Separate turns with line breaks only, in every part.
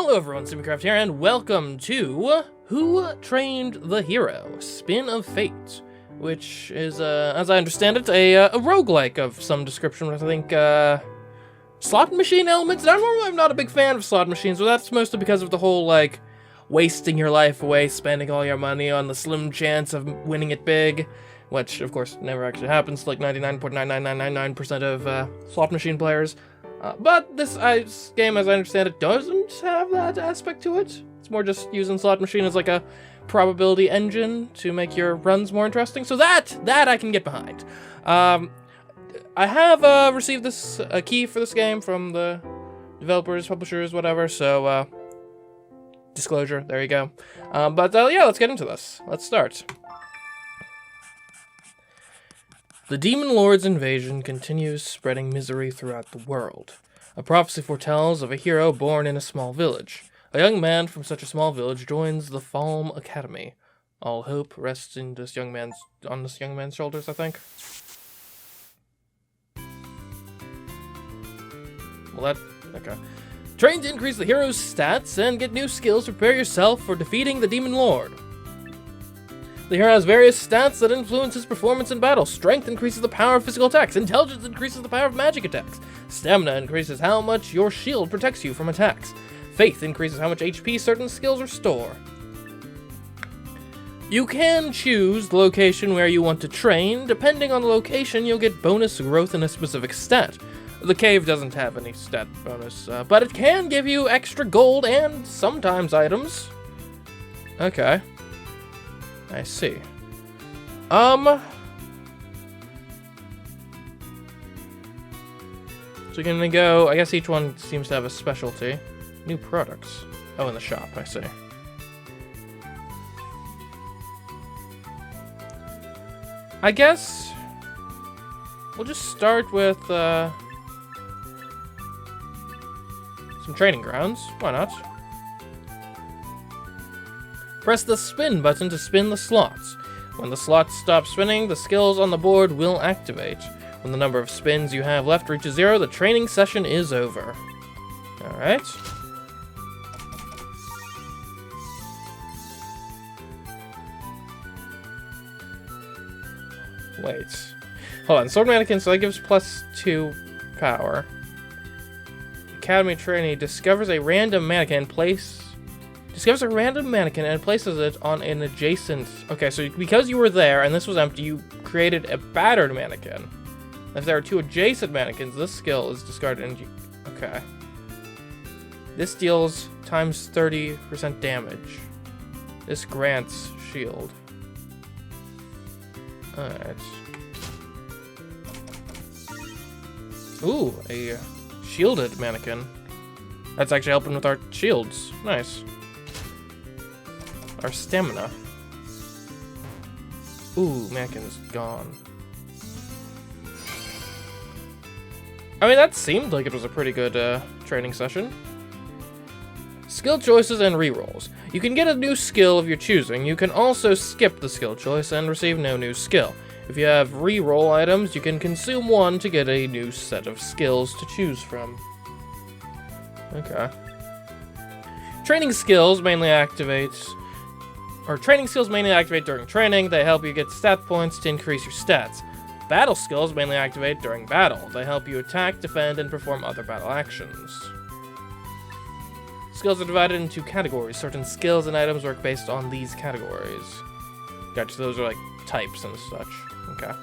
Hello everyone, CMeeCraft here, and welcome to Who Trained the Hero? Spin of Fate, which is, as I understand it, a roguelike of some description. I think, slot machine elements? I'm not a big fan of slot machines, but that's mostly because of the whole, like, wasting your life away, spending all your money on the slim chance of winning it big, which, of course, never actually happens to, like, 99.99999% of, slot machine players. But this game, as I understand it, doesn't have that aspect to it. It's more just using slot machine as like a probability engine to make your runs more interesting. So that I can get behind. I have received a key for this game from the developers, publishers, whatever. So disclosure, there you go. But yeah, let's get into this. Let's start. The Demon Lord's invasion continues spreading misery throughout the world. A prophecy foretells of a hero born in a small village. A young man from such a small village joins the Falm Academy. All hope rests in this young man's shoulders, I think. Well, okay. Train to increase the hero's stats and get new skills to prepare yourself for defeating the Demon Lord. The hero has various stats that influence his performance in battle. Strength increases the power of physical attacks. Intelligence increases the power of magic attacks. Stamina increases how much your shield protects you from attacks. Faith increases how much HP certain skills restore. You can choose the location where you want to train. Depending on the location, you'll get bonus growth in a specific stat. The cave doesn't have any stat bonus, but it can give you extra gold and sometimes items. Okay. I see. So you're gonna go, I guess each one seems to have a specialty. New products. Oh, in the shop, I see. I guess we'll just start with, some training grounds. Why not? Press the spin button to spin the slots. When the slots stop spinning, the skills on the board will activate. When the number of spins you have left reaches 0, the training session is over. Alright. Wait. Hold on. Sword Mannequin, so that gives +2 power. Academy trainee discovers a random mannequin and places it on an adjacent... Okay, so because you were there and this was empty, you created a battered mannequin. If there are 2 adjacent mannequins, this skill is discarded and okay. This deals times 30% damage. This grants shield. Alright. Ooh, a shielded mannequin. That's actually helping with our shields. Nice. Our stamina. Ooh, mannequin's gone. I mean, that seemed like it was a pretty good training session. Skill choices and rerolls. You can get a new skill of your choosing. You can also skip the skill choice and receive no new skill. If you have reroll items, you can consume one to get a new set of skills to choose from. Okay. Training skills mainly activate during training. They help you get stat points to increase your stats. Battle skills mainly activate during battle. They help you attack, defend, and perform other battle actions. Skills are divided into categories. Certain skills and items work based on these categories. Gotcha, those are like types and such. Okay.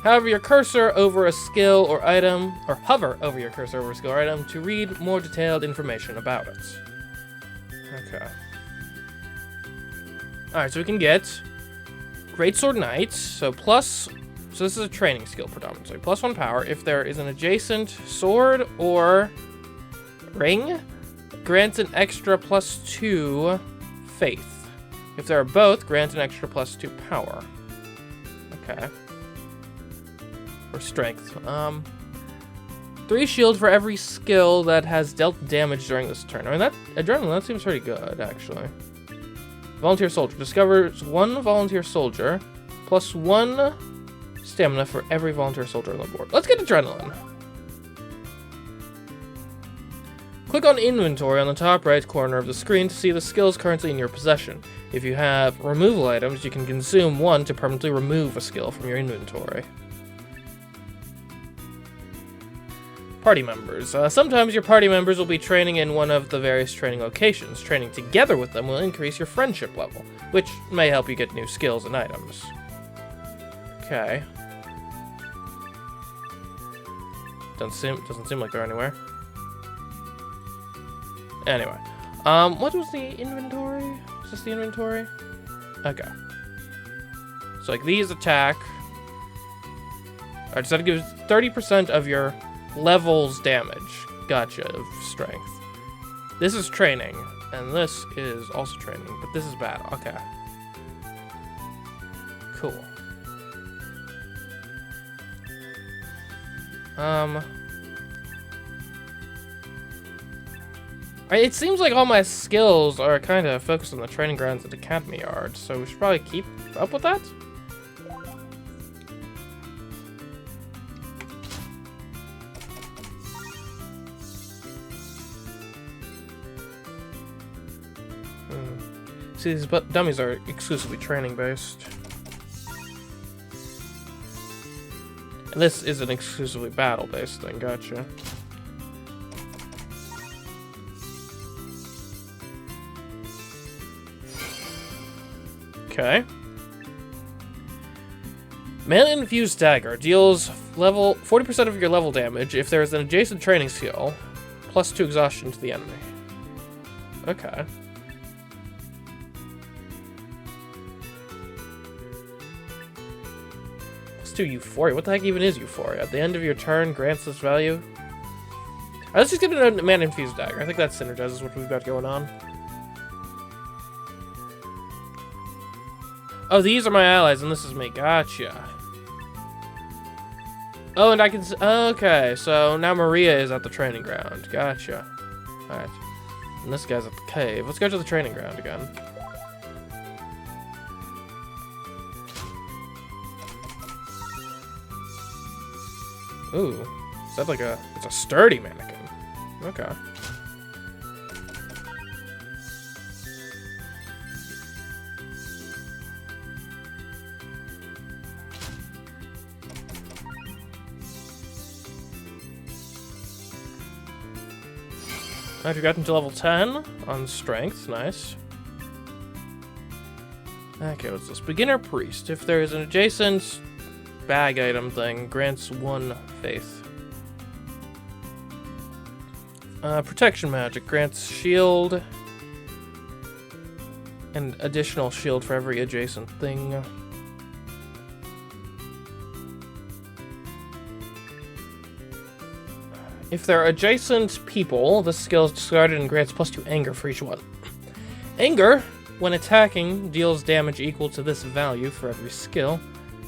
Hover your cursor over a skill or item, or hover over your cursor over a skill or item to read more detailed information about it. Okay. Alright, so we can get Greatsword Knight, so this is a training skill predominantly. +1 power. If there is an adjacent sword or ring, grants an extra +2 faith. If there are both, grant an extra +2 power. Okay. Or strength. 3 shield for every skill that has dealt damage during this turn. I mean, that seems pretty good, actually. Volunteer soldier. Discovers 1 volunteer soldier, +1 stamina for every volunteer soldier on the board. Let's get adrenaline. Click on Inventory on the top right corner of the screen to see the skills currently in your possession. If you have removal items, you can consume one to permanently remove a skill from your inventory. Party members. Sometimes your party members will be training in one of the various training locations. Training together with them will increase your friendship level, which may help you get new skills and items. Okay. Doesn't seem like they're anywhere. Anyway. What was the inventory? Is this the inventory? Okay. So like these attack. Alright, so that gives 30% of your levels damage. Gotcha, of strength. This is training, and this is also training, but this is bad. Okay. Cool. It seems like all my skills are kind of focused on the training grounds at the Academy Yard, so we should probably keep up with that. See, these dummies are exclusively training based. And this is an exclusively battle based thing, gotcha. Okay. Mana-infused dagger deals 40% of your level damage if there is an adjacent training skill, +2 exhaustion to the enemy. Okay. +2 Euphoria. What the heck even is Euphoria? At the end of your turn, grants this value. Let's just give it a mana-infused dagger. I think that synergizes what we've got going on. Oh, these are my allies, and this is me. Gotcha. Oh, and I can... Okay, so now Maria is at the training ground. Gotcha. Alright. And this guy's at the cave. Let's go to the training ground again. Ooh. Is that like a... It's a sturdy mannequin. Okay. I've gotten to level 10 on strength. Nice. Okay, what's this? Beginner Priest. If there is an adjacent bag item thing, grants 1 faith. Protection magic. Grants shield and additional shield for every adjacent thing. If there are adjacent people, this skill is discarded and grants +2 anger for each one. Anger, when attacking, deals damage equal to this value for every skill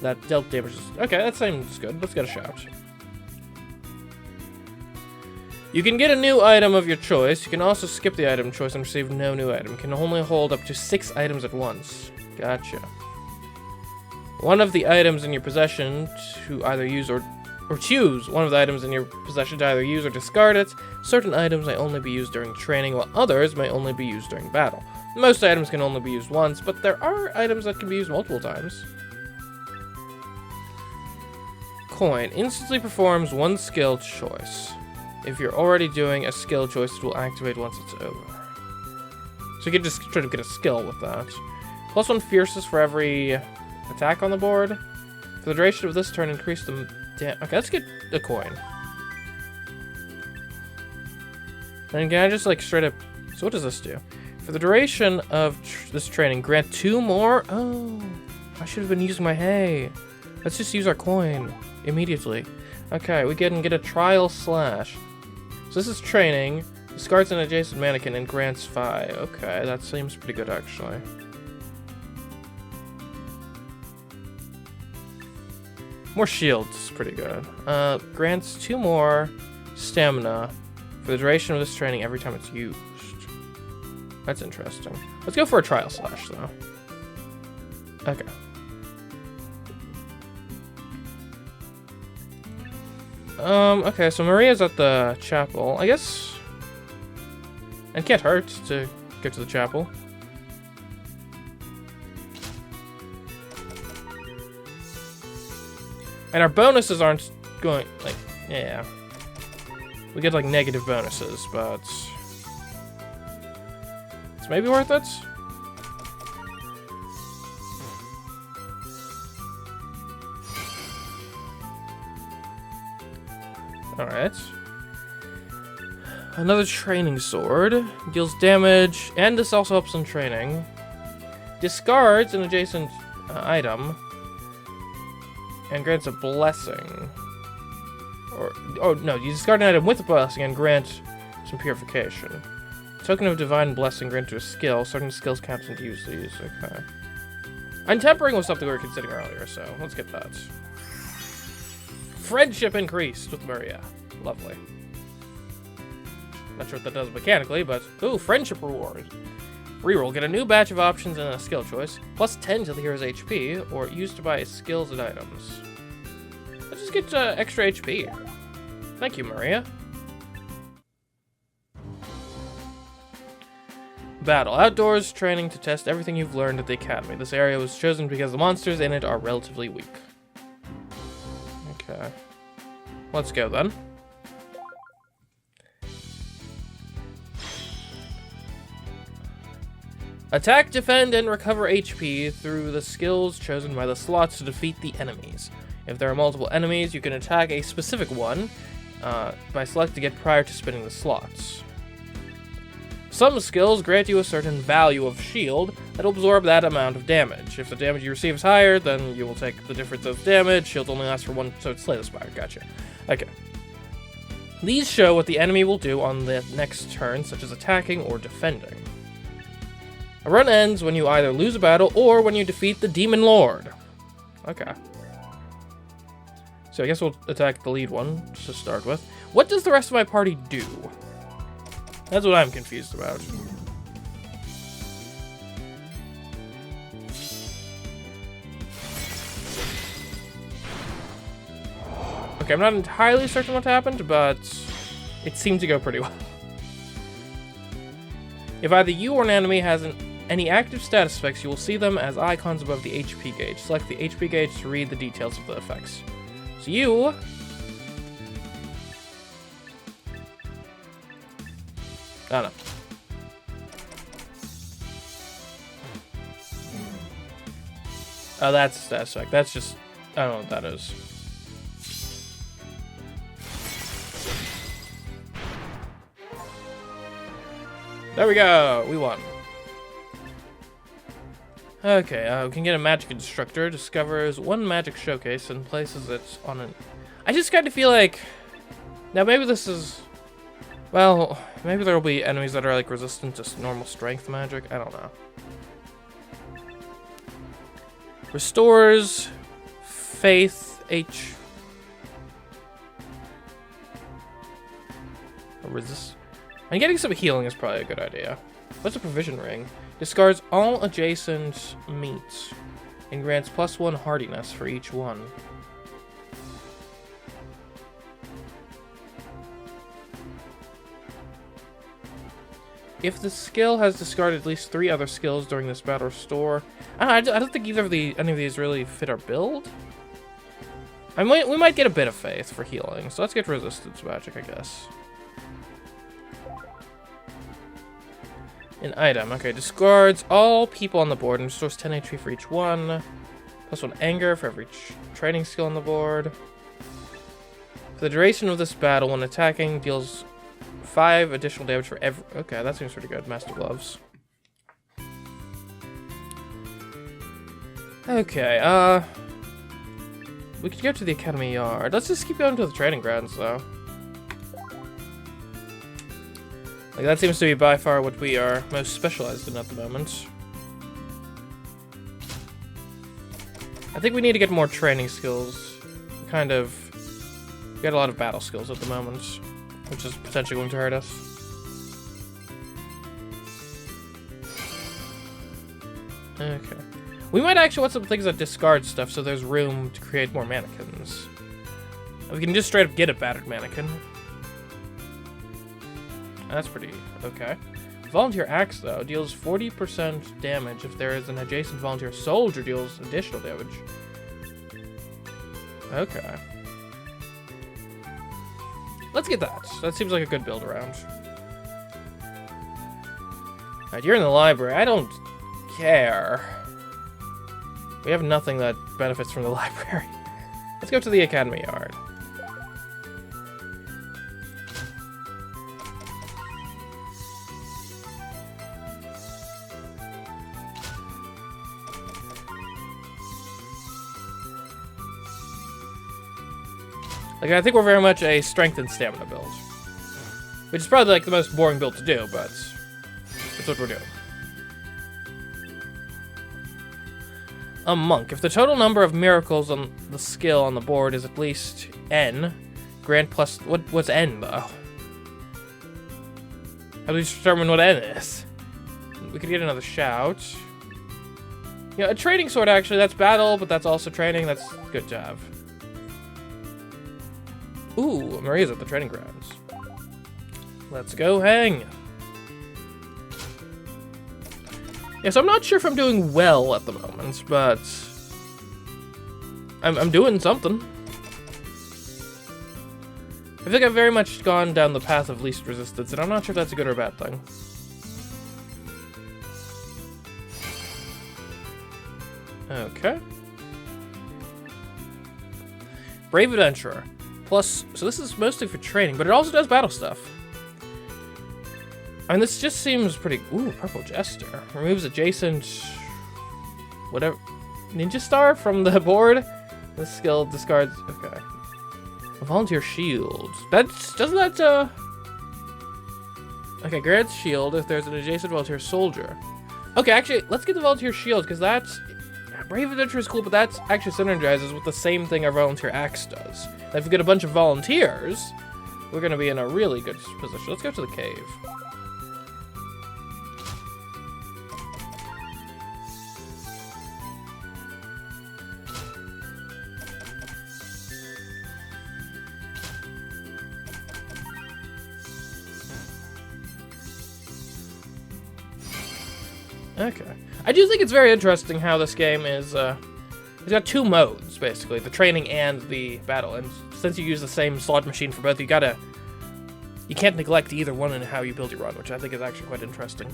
that dealt damage. Okay, that seems good. Let's get a shout. You can get a new item of your choice. You can also skip the item choice and receive no new item. You can only hold up to 6 items at once. Gotcha. One of the items in your possession to either use or choose one of the items in your possession to either use or discard it. Certain items may only be used during training, while others may only be used during battle. Most items can only be used once, but there are items that can be used multiple times. Coin instantly performs 1 skill choice. If you're already doing a skill choice, it will activate once it's over. So you can just try to get a skill with that. +1 fierceness for every attack on the board. For the duration of this turn, increase the... Okay, let's get a coin. And can I just like straight up... So what does this do? For the duration of this training, grant 2 more... Oh, I should have been using my hay. Let's just use our coin immediately. Okay, we can get a trial slash. So this is training. Discards an adjacent mannequin and grants 5. Okay, that seems pretty good actually. More shields is pretty good. Grants 2 more stamina for the duration of this training every time it's used. That's interesting. Let's go for a trial slash though. Okay. Okay, so Maria's at the chapel. I guess And can't hurt to get to the chapel. And our bonuses aren't going, like, yeah. We get, like, negative bonuses, but it's maybe worth it. Alright. Another training sword. Deals damage, and this also helps in training. Discards an adjacent item. And grants a blessing. Oh no, you discard an item with a blessing and grant some purification. Token of divine blessing granted to a skill. Certain skills count and use these. Okay. Untempering was something we were considering earlier, so let's get that. Friendship increased with Maria. Lovely. Not sure what that does mechanically, but ooh, friendship reward. Reroll, get a new batch of options and a skill choice, plus 10 to the hero's HP, or use to buy skills and items. Let's just get extra HP. Thank you, Maria. Battle. Outdoors training to test everything you've learned at the academy. This area was chosen because the monsters in it are relatively weak. Okay. Let's go then. Attack, defend, and recover HP through the skills chosen by the slots to defeat the enemies. If there are multiple enemies, you can attack a specific one by selecting it prior to spinning the slots. Some skills grant you a certain value of shield that will absorb that amount of damage. If the damage you receive is higher, then you will take the difference of damage. Shield only lasts for one, so it's Slay the Spire. Gotcha. Okay. These show what the enemy will do on the next turn, such as attacking or defending. A run ends when you either lose a battle or when you defeat the Demon Lord. Okay. So I guess we'll attack the lead one to start with. What does the rest of my party do? That's what I'm confused about. Okay, I'm not entirely certain what happened, but it seemed to go pretty well. If either you or an enemy has any active status effects, you will see them as icons above the HP gauge. Select the HP gauge to read the details of the effects. So you... I don't know. Oh, that's a status effect. That's just... I don't know what that is. There we go! We won. Okay, we can get a magic instructor. Discovers one magic showcase and places it on an... I just kind of feel like... Now, maybe this is... Well, maybe there will be enemies that are, like, resistant to normal strength magic. I don't know. Restores... Faith... H... Resist... And getting some healing is probably a good idea. What's a provision ring? Discards all adjacent meats and grants +1 hardiness for each one. If the skill has discarded at least 3 other skills during this battle, restore... I don't think either of any of these really fit our build. We might get a bit of faith for healing, so let's get resistance magic, I guess. An item. Okay, discards all people on the board and restores 10 HP for each one. +1 anger for every training skill on the board. For the duration of this battle, when attacking, deals 5 additional damage for every... Okay, that seems pretty good. Master Gloves. Okay, we could go to the Academy Yard. Let's just keep going to the training grounds, though. Like, that seems to be by far what we are most specialized in at the moment. I think we need to get more training skills. We got a lot of battle skills at the moment, which is potentially going to hurt us. Okay. We might actually want some things that discard stuff so there's room to create more mannequins. We can just straight up get a battered mannequin. That's pretty okay. Volunteer axe, though, deals 40% damage if there is an adjacent volunteer soldier deals additional damage. Okay. Let's get that. That seems like a good build around. Alright, you're in the library. I don't care. We have nothing that benefits from the library. Let's go to the academy yard. Like, I think we're very much a strength and stamina build. Which is probably, like, the most boring build to do, but that's what we're doing. A monk. If the total number of miracles on the skill on the board is at least n, grant plus... What's n, though? How do we determine what n is? We could get another shout. Yeah, a training sword, actually. That's battle, but that's also training. That's good to have. Ooh, Maria's at the training grounds. Let's go hang. Yeah, so I'm not sure if I'm doing well at the moment, but I'm doing something. I feel like I've very much gone down the path of least resistance, and I'm not sure if that's a good or a bad thing. Okay. Brave Adventurer. Plus, so this is mostly for training, but it also does battle stuff. I mean, this just seems pretty... Ooh, Purple Jester. Removes adjacent... Whatever... Ninja Star from the board. This skill discards... Okay. A Volunteer Shield. That's... Doesn't that, Okay, grants shield if there's an adjacent Volunteer Soldier. Okay, actually, let's get the Volunteer Shield, because that's... Brave Adventure is cool, but that actually synergizes with the same thing our Volunteer Axe does. And if we get a bunch of volunteers, we're going to be in a really good position. Let's go to the cave. Okay. I do think it's very interesting how this game is, it's got two modes, basically, the training and the battle, and since you use the same slot machine for both, you can't neglect either one in how you build your run, which I think is actually quite interesting.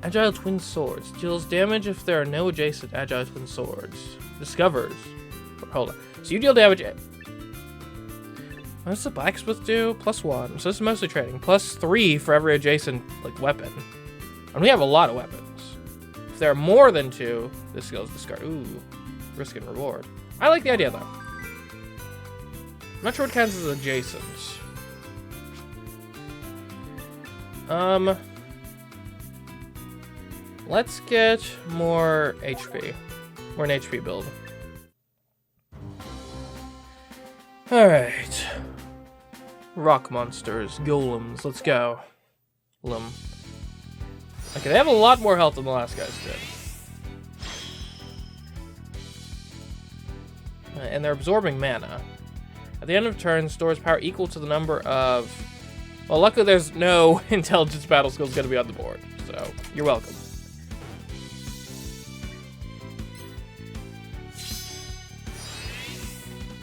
Agile Twin Swords. Deals damage if there are no adjacent Agile Twin Swords. Discovers. Hold on. So you deal damage... What does the Blacksmith do? +1. So this is mostly training. +3 for every adjacent, like, weapon. And we have a lot of weapons. If there are more than 2, this skill is discard. Ooh. Risk and reward. I like the idea, though. I'm not sure what counts as adjacent. Let's get more HP. More an HP build. Alright. Rock monsters, golems, let's go. Okay, they have a lot more health than the last guys did. And they're absorbing mana. At the end of turn, stores power equal to the number of... Well, luckily there's no intelligence battle skills going to be on the board, so you're welcome.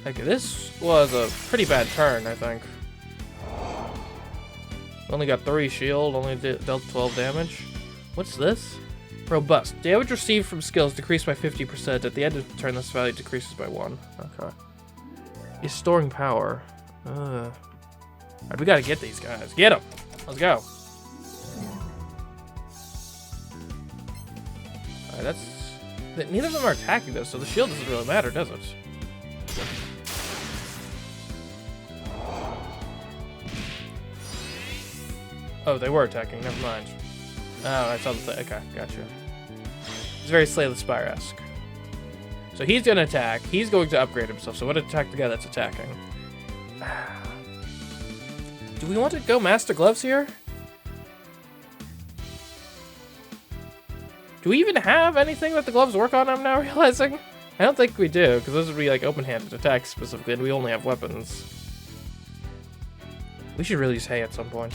Okay, this was a pretty bad turn, I think. Only got 3 shield, only dealt 12 damage. What's this? Robust. Damage received from skills decreased by 50%. At the end of the turn, this value decreases by 1. Okay. He's storing power. Alright, we gotta get these guys. Get them! Let's go. Alright, that's... Neither of them are attacking, though, so the shield doesn't really matter, does it? Oh, they were attacking. Never mind. Oh, I saw the thing. Okay, gotcha. It's very Slay the Spire-esque. So he's going to attack. He's going to upgrade himself. So what attack the guy that's attacking? Do we want to go Master Gloves here? Do we even have anything that the gloves work on, I'm now realizing? I don't think we do, because those would be like open-handed attacks specifically, and we only have weapons. We should really use hay at some point.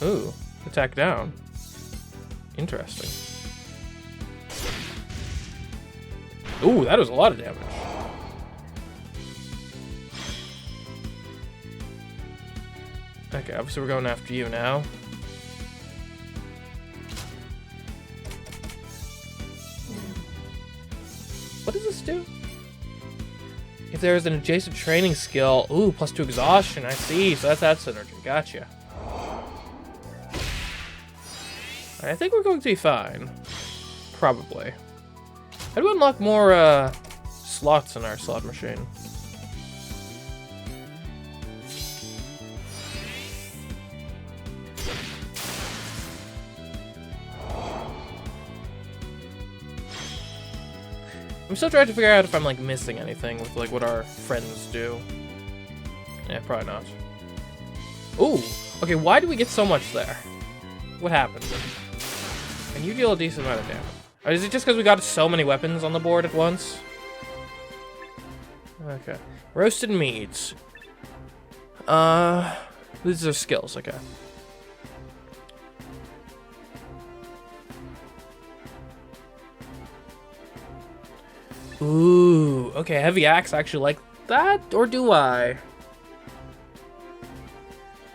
Ooh, attack down. Interesting. Ooh, that was a lot of damage. Okay, obviously we're going after you now. What does this do? If there is an adjacent training skill, ooh, +2 exhaustion, I see, so that's that synergy, gotcha. I think we're going to be fine. Probably. How do we unlock more, slots in our slot machine? I'm still trying to figure out if I'm, like, missing anything with, like, what our friends do. Yeah, probably not. Ooh! Okay, why do we get so much there? What happened? And you deal a decent amount of damage. Or is it just because we got so many weapons on the board at once? Okay. Roasted meats. These are skills, okay. Ooh, okay, heavy axe, I actually like that, or do I?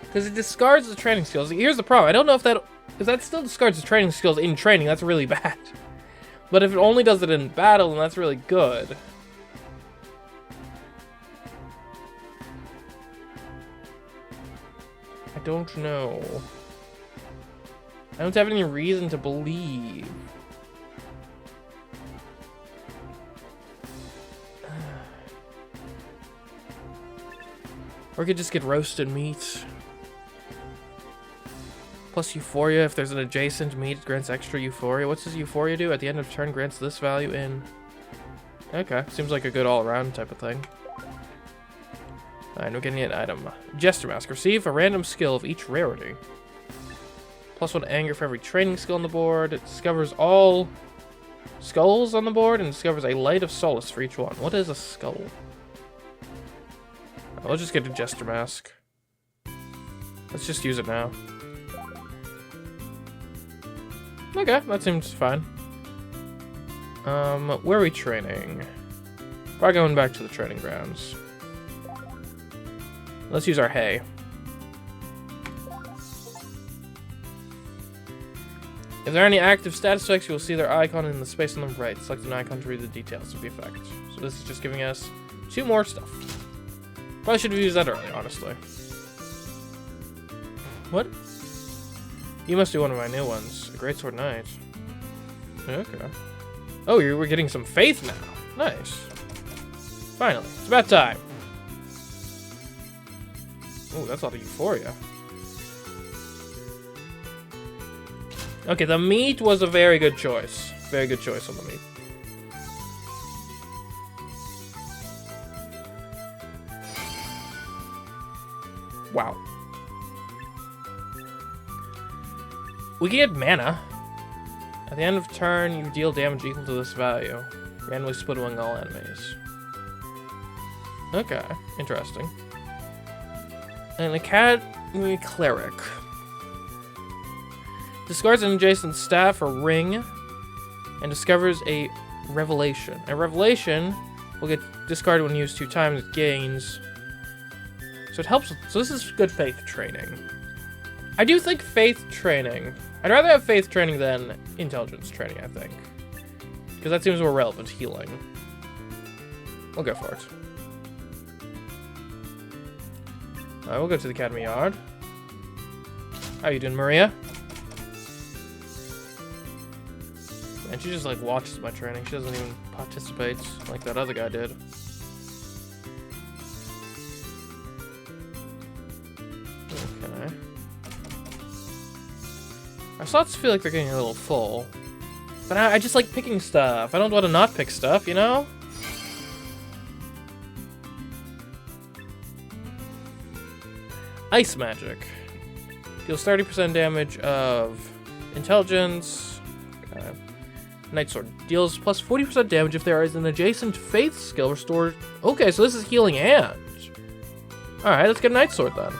Because it discards the training skills. Here's the problem, I don't know if that still discards the training skills in training, that's really bad. But if it only does it in battle, then that's really good. I don't know. I don't have any reason to believe. Or we could just get roasted meat. Plus Euphoria, if there's an adjacent meat, it grants extra Euphoria. What's this Euphoria do? At the end of turn, grants this value in... Okay, seems like a good all-around type of thing. Alright, we're getting an item. Jester Mask. Receive a random skill of each rarity. +1 anger for every training skill on the board. It discovers all skulls on the board and discovers a light of solace for each one. What is a skull? I'll just get a Jester Mask. Let's just use it now. Okay, that seems fine. Where are we training? Probably going back to the training grounds. Let's use our hay. If there are any active status effects, you will see their icon in the space on the right. Select an icon to read the details of the effect. So this is just giving us 2 more stuff. Probably should have used that earlier, honestly. What? You must be one of my new ones. A Greatsword Knight. Okay. Oh, we're getting some faith now. Nice. Finally. It's about time. Oh, that's a lot of Euphoria. Okay, the meat was a very good choice. Very good choice on the meat. Wow. We can get mana. At the end of turn, you deal damage equal to this value. Randomly split among all enemies. Okay, interesting. And Academy Cleric. Discards an adjacent staff or ring and discovers a revelation. A revelation will get discarded when used 2 times. It gains. So it helps. So this is good faith training. I do think faith training. I'd rather have faith training than intelligence training, I think. Because that seems more relevant to healing. We'll go for it. Alright, we'll go to the Academy Yard. How you doing, Maria? And she just, like, watches my training. She doesn't even participate like that other guy did. Okay. Our slots feel like they're getting a little full. But I just like picking stuff. I don't want to not pick stuff, you know? Ice Magic. Deals 30% damage of intelligence. Okay. Night Sword. Deals plus 40% damage if there is an adjacent faith skill restored. Okay, so this is healing hand. Alright, let's get Night Sword then.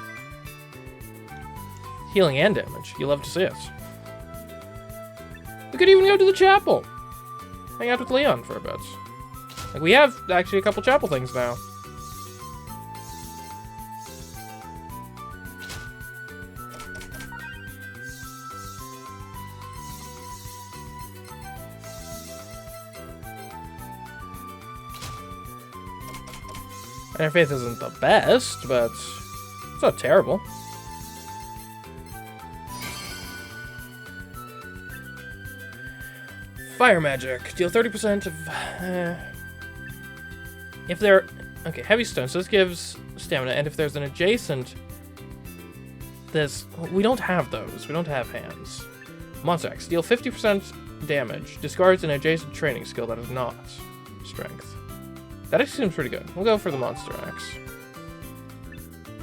Healing and damage. You love to see it. We could even go to the chapel. Hang out with Leon for a bit. Like, we have actually a couple chapel things now. Interfaith isn't the best, but it's not terrible. Fire magic. Deal 30% of... if they're... Okay, heavy stone. So this gives stamina. And if there's an adjacent... This... We don't have those. We don't have hands. Monster Axe. Deal 50% damage. Discards an adjacent training skill that is not strength. That actually seems pretty good. We'll go for the Monster Axe.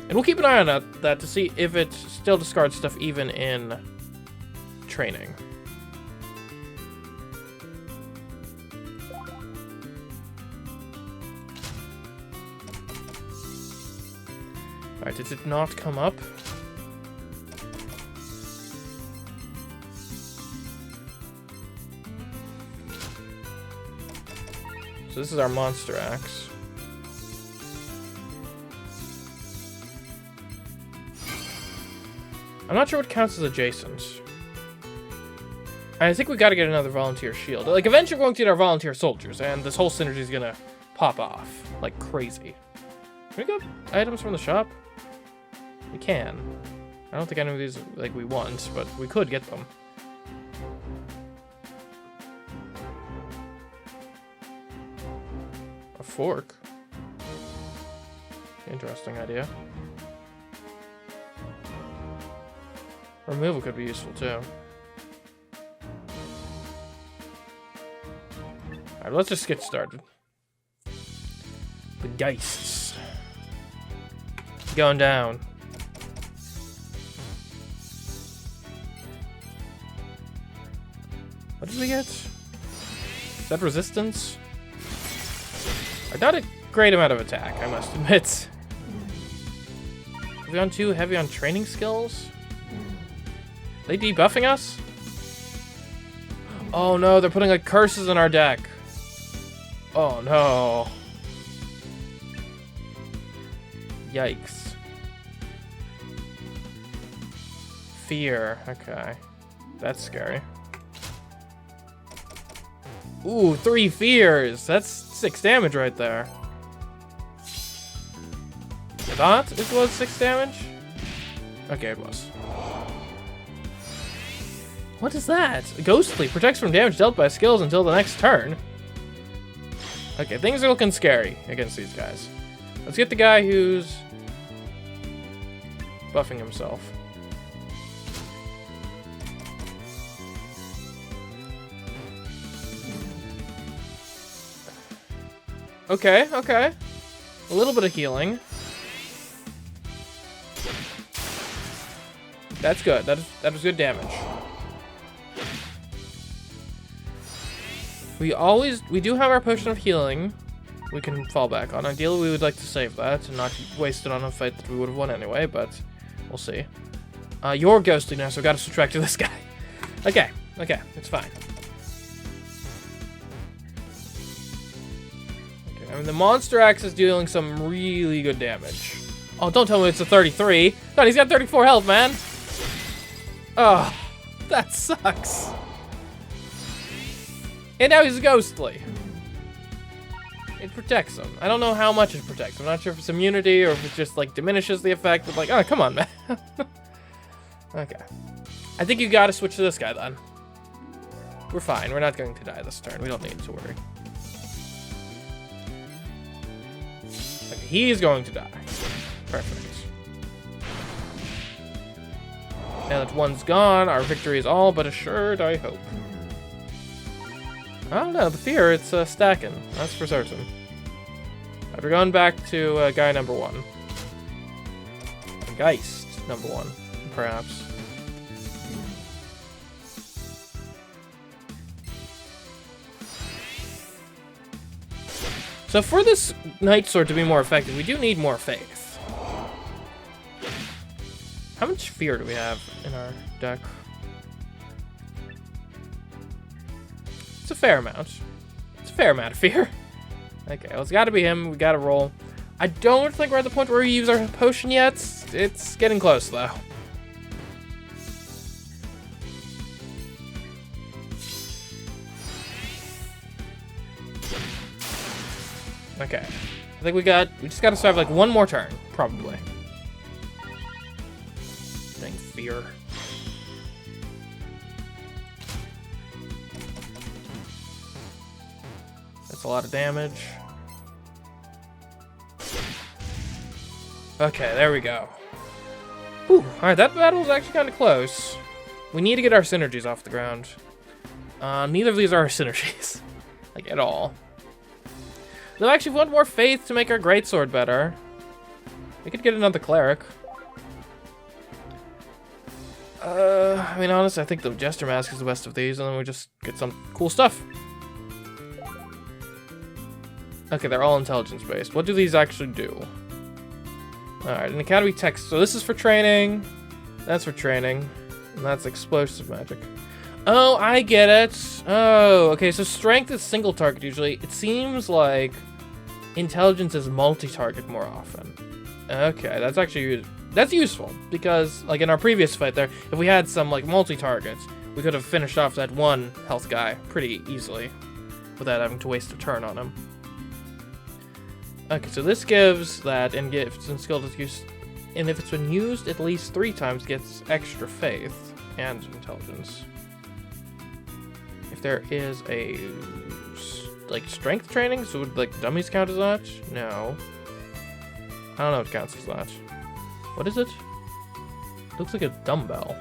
And we'll keep an eye on that to see if it still discards stuff even in training. Alright, did it not come up? So this is our Monster Axe. I'm not sure what counts as adjacent. I think we gotta get another volunteer shield. Like, eventually we're going to get our volunteer soldiers, and this whole synergy is gonna pop off like crazy. Can we get items from the shop? We can. I don't think any of these like we want, but we could get them. A fork. Interesting idea. Removal could be useful too. Alright, let's just get started. The Geists. Going down. What did we get? Is that resistance? Not a great amount of attack, I must admit. Are we on too heavy on training skills? Are they debuffing us? Oh no, they're putting like curses in our deck. Oh no. Yikes. Fear, okay. That's scary. Ooh, 3 fears. That's 6 damage right there. I thought it was 6 damage? Okay, it was. What is that? Ghostly. Protects from damage dealt by skills until the next turn. Okay, things are looking scary against these guys. Let's get the guy who's buffing himself. Okay, okay. A little bit of healing. That's good. That was good damage. We do have our potion of healing we can fall back on. Ideally, we would like to save that and not waste it on a fight that we would have won anyway, but we'll see. You're ghostly now, so I've got to subtract to this guy. Okay, okay, it's fine. Okay, I mean, the Monster Axe is dealing some really good damage. Oh, don't tell me it's a 33. God, he's got 34 health, man. Oh, that sucks. And now he's ghostly. It protects him. I don't know how much it protects. I'm not sure if it's immunity or if it just like diminishes the effect. But like, oh, come on, man. Okay. I think you gotta switch to this guy then. We're fine. We're not going to die this turn. We don't need to worry. Okay, he's going to die. Perfect. Now that one's gone, our victory is all but assured, I hope. Oh no, the fear, it's stacking. That's for certain. Right, we're going back to guy number 1. Geist number 1, perhaps. So for this Night Sword to be more effective, we do need more faith. How much fear do we have in our deck? It's a fair amount. It's a fair amount of fear. Okay, well, it's got to be him. We got to roll. I don't think we're at the point where we use our potion yet. It's getting close, though. Okay. I think we just got to survive like one more turn, probably. Dang fear. That's a lot of damage. Okay, there we go. Whew. Alright, that battle was actually kind of close. We need to get our synergies off the ground. Neither of these are our synergies. Like, at all. Though actually, if we want more faith to make our greatsword better, we could get another cleric. I mean, honestly, I think the Jester Mask is the best of these, and then we just get some cool stuff. Okay, they're all intelligence-based. What do these actually do? Alright, an Academy text. So this is for training. That's for training. And that's explosive magic. Oh, I get it. Oh, okay, so strength is single target usually. It seems like intelligence is multi-target more often. Okay, that's actually... That's useful, because, like, in our previous fight there, if we had some, like, multi-targets, we could have finished off that one health guy pretty easily without having to waste a turn on him. Okay, so this gives that, and gifts and skill use, and if it's been used at least 3 times, gets extra faith and intelligence. If there is a, like, strength training, so would, like, dummies count as that? No. I don't know if it counts as that. What is it? Looks like a dumbbell.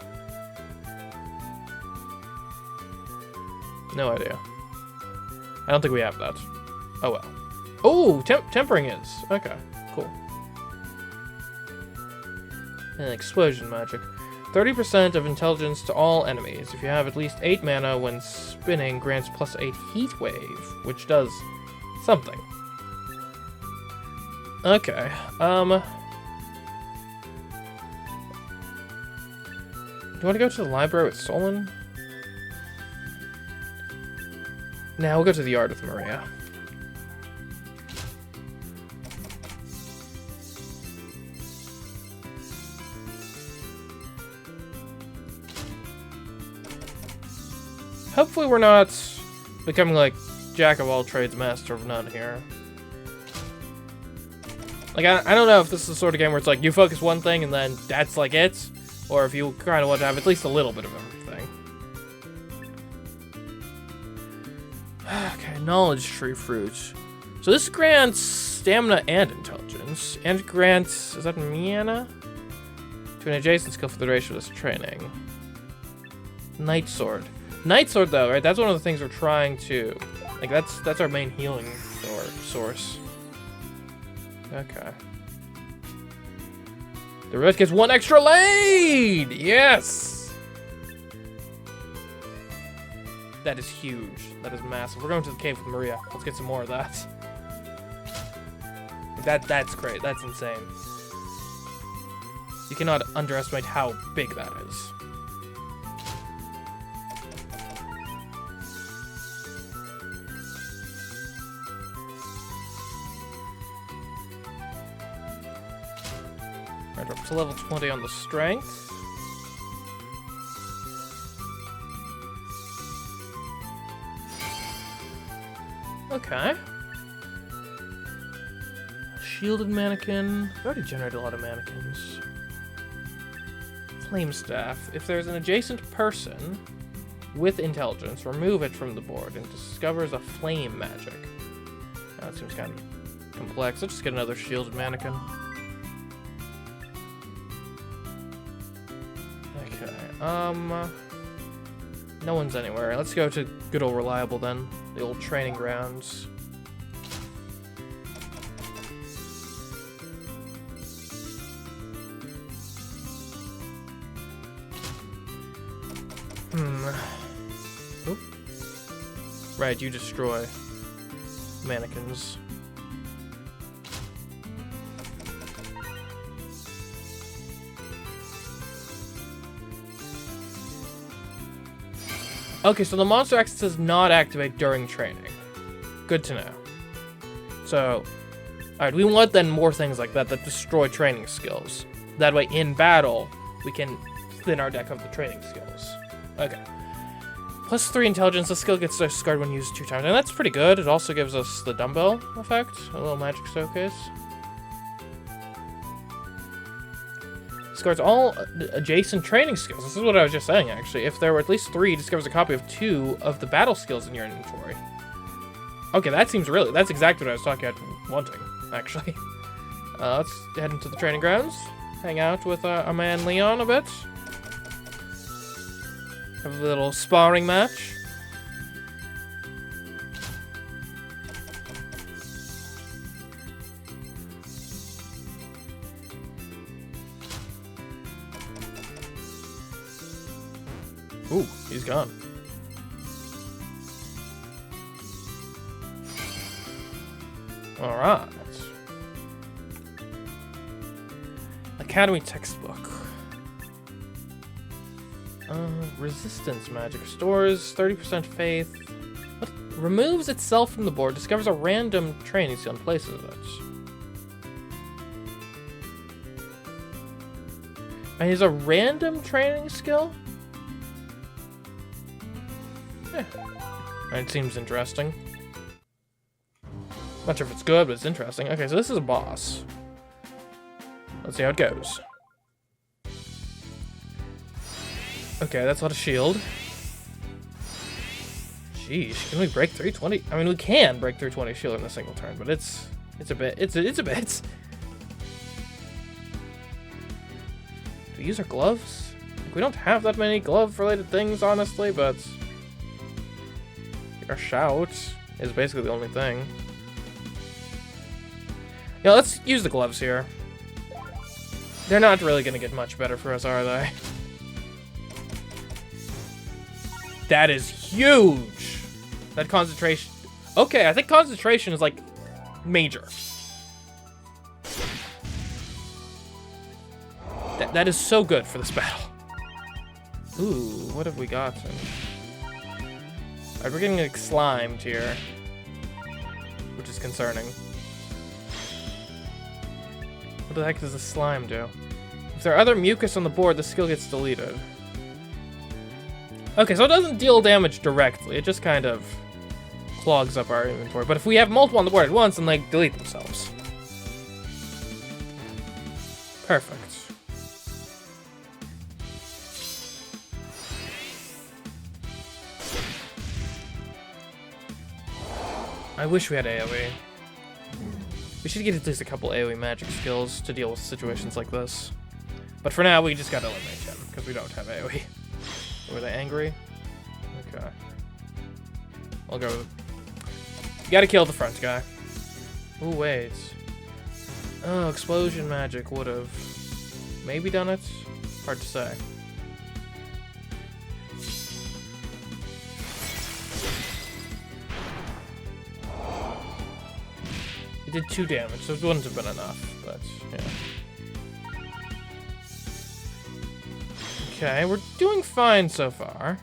No idea. I don't think we have that. Oh well. Oh, tempering is. Okay, cool. And explosion magic. 30% of intelligence to all enemies. If you have at least 8 mana when spinning, grants +8 heat wave, which does something. Okay. Do you want to go to the library with Solon? Now we'll go to the yard with Maria. Hopefully we're not becoming like jack of all trades, master of none here. Like, I don't know if this is the sort of game where it's like you focus one thing and then that's like it. Or if you kind of want to have at least a little bit of everything. Okay, knowledge tree fruit. So this grants stamina and intelligence. And grants, is that mana? To an adjacent skill for the duration of this training. Night sword. Night sword though, right? That's one of the things we're trying to, like, that's our main healing source. Okay. The red gets 1 extra lane! Yes! That is huge. That is massive. We're going to the cave with Maria. Let's get some more of that. That's great. That's insane. You cannot underestimate how big that is. Right, up to level 20 on the strength. Okay. Shielded mannequin. I've already generated a lot of mannequins. Flame staff. If there's an adjacent person with intelligence, remove it from the board and discovers a flame magic. Now, that seems kind of complex. Let's just get another shielded mannequin. No one's anywhere. Let's go to good old Reliable then. The old training grounds. Oop. Right, you destroy mannequins. Okay, so the Monster Axe does not activate during training. Good to know. So, alright, we want then more things like that that destroy training skills. That way, in battle, we can thin our deck of the training skills. Okay. +3 intelligence, the skill gets discarded when used 2 times. And that's pretty good. It also gives us the dumbbell effect, a little magic showcase. Discards all adjacent training skills. This is what I was just saying, actually. If there were at least 3, discovers a copy of 2 of the battle skills in your inventory. Okay, that seems really... That's exactly what I was talking about wanting, actually. Let's head into the training grounds. Hang out with our man Leon a bit. Have a little sparring match. Ooh, he's gone. All right. Academy textbook. Resistance magic. Restores 30% faith. What? Removes itself from the board. Discovers a random training skill and places it. And he's a random training skill? It seems interesting. Not sure if it's good, but it's interesting. Okay, so this is a boss. Let's see how it goes. Okay, that's a lot of shield. Jeez, can we break 320? I mean, we can break 320 shield in a single turn, but it's a bit. It's a bit. Do we use our gloves? Like, we don't have that many glove-related things, honestly, but our shout is basically the only thing. Yeah, let's use the gloves here. They're not really gonna get much better for us, are they? That is huge! That concentration... Okay, I think concentration is, like, major. That is so good for this battle. Ooh, what have we gotten? Alright, we're getting, like, slimed here. Which is concerning. What the heck does the slime do? If there are other mucus on the board, the skill gets deleted. Okay, so it doesn't deal damage directly. It just kind of clogs up our inventory. But if we have multiple on the board at once, then they delete themselves. Perfect. I wish we had AoE. We should get at least a couple AoE magic skills to deal with situations like this. But for now, we just gotta eliminate him, because we don't have AoE. Were they angry? Okay. I'll go with... You gotta kill the front guy. Ooh, wait. Oh, explosion magic would've maybe done it? Hard to say. It did 2 damage, so it wouldn't have been enough, but yeah. Okay, we're doing fine so far.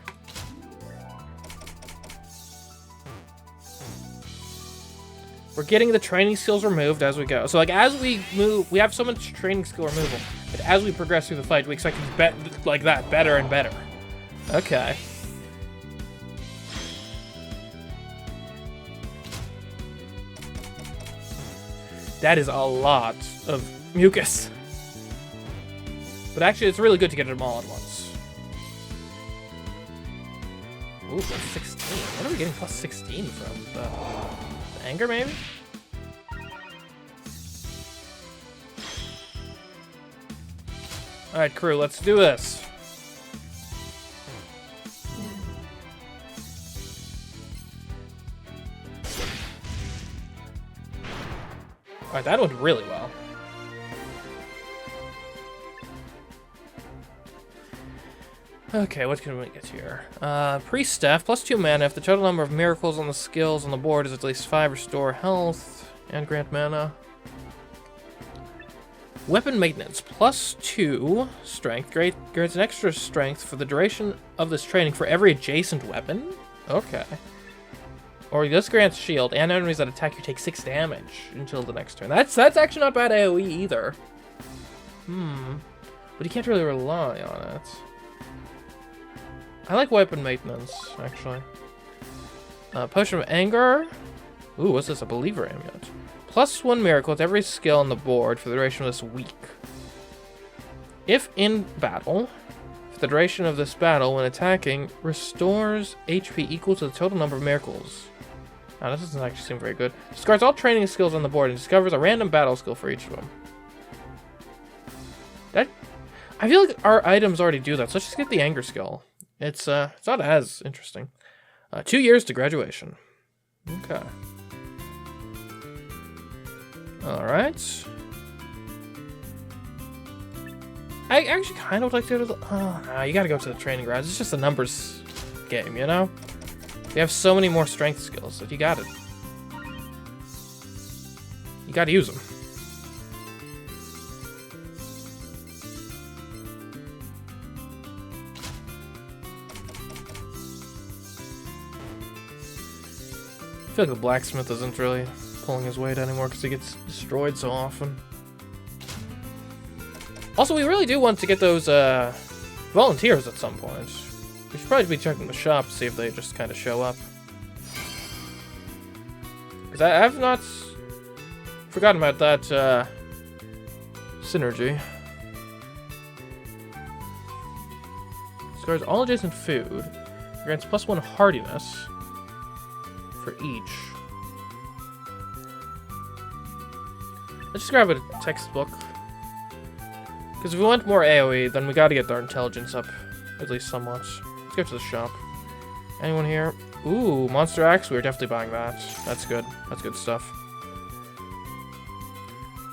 We're getting the training skills removed as we go. So, like, as we move, we have so much training skill removal, but as we progress through the fight, we expect it to be like that, better and better. Okay. That is a lot of mucus. But actually, it's really good to get them all at once. Ooh, plus 16. What are we getting plus 16 from? The anger, maybe? Alright, crew, let's do this. Alright, that went really well. Okay, what can we get here? Priest staff, plus 2 mana. If the total number of miracles on the skills on the board is at least 5, restore health and grant mana. Weapon maintenance, +2 strength. Grants an extra strength for the duration of this training for every adjacent weapon. Okay. Or this grants shield, and enemies that attack you take 6 damage until the next turn. That's actually not bad AoE either. But you can't really rely on it. I like weapon maintenance, actually. Potion of Anger. Ooh, what's this? A Believer Amulet. +1 miracle to every skill on the board for the duration of this week. If in battle, for the duration of this battle, when attacking, restores HP equal to the total number of miracles. Now, this doesn't actually seem very good. Discards all training skills on the board and discovers a random battle skill for each of them. I feel like our items already do that, so let's just get the anger skill. It's not as interesting. 2 years to graduation. Okay. Alright. I actually kind of would like to go to the... no, you gotta go to the training grounds. It's just a numbers game, you know? We have so many more strength skills that you gotta use them. I feel like the blacksmith isn't really pulling his weight anymore because he gets destroyed so often. Also, we really do want to get those volunteers at some point. We should probably be checking the shop to see if they just kind of show up. Because I have not forgotten about that synergy. Discards all adjacent food. Grants +1 hardiness for each. Let's just grab a textbook. Because if we want more AoE, then we gotta get our intelligence up at least somewhat. Let's go to the shop. Anyone here? Ooh, Monster Axe. We're definitely buying that. That's good. That's good stuff.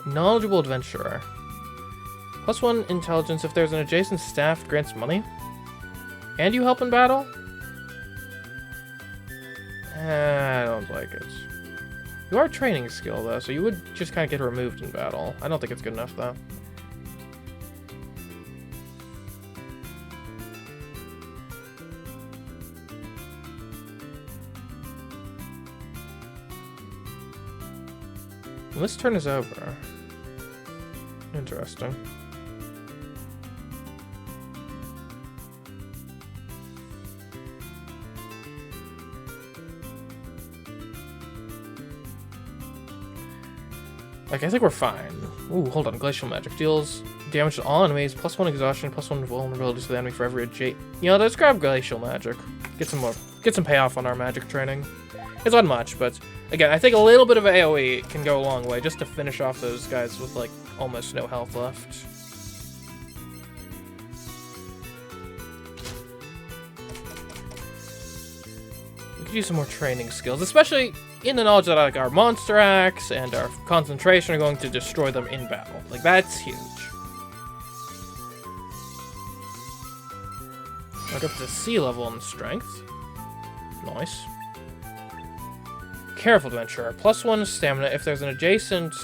Knowledgeable Adventurer. +1 intelligence if there's an adjacent staff, grants money. And you help in battle? I don't like it. You are a training skill, though, so you would just kind of get removed in battle. I don't think it's good enough, though. Well, this turn is over. Interesting. Like, I think we're fine. Ooh, hold on. Glacial Magic deals damage to all enemies, +1 exhaustion, +1 vulnerability to the enemy for every You know, let's grab Glacial Magic. Get some payoff on our magic training. It's not much, but again, I think a little bit of AoE can go a long way just to finish off those guys with like almost no health left. We could use some more training skills, especially in the knowledge that like our Monster Axe and our Concentration are going to destroy them in battle. Like, that's huge. I'll go up to sea level in strength. Nice. Careful Adventurer. +1 stamina if there's an adjacent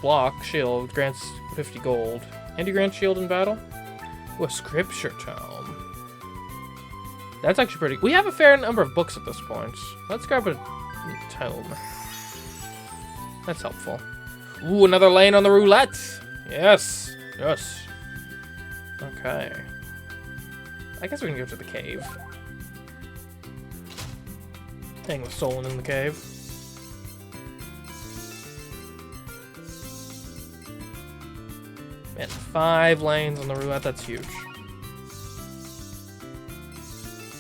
block, shield, grants 50 gold. And you grant shield in battle? Ooh, a scripture tome. That's actually pretty... We have a fair number of books at this point. Let's grab a tome. That's helpful. Ooh, another lane on the roulette. Yes. Yes. Okay. I guess we can go to the cave. Hang with Solon in the cave. Man, 5 lanes on the roulette, that's huge.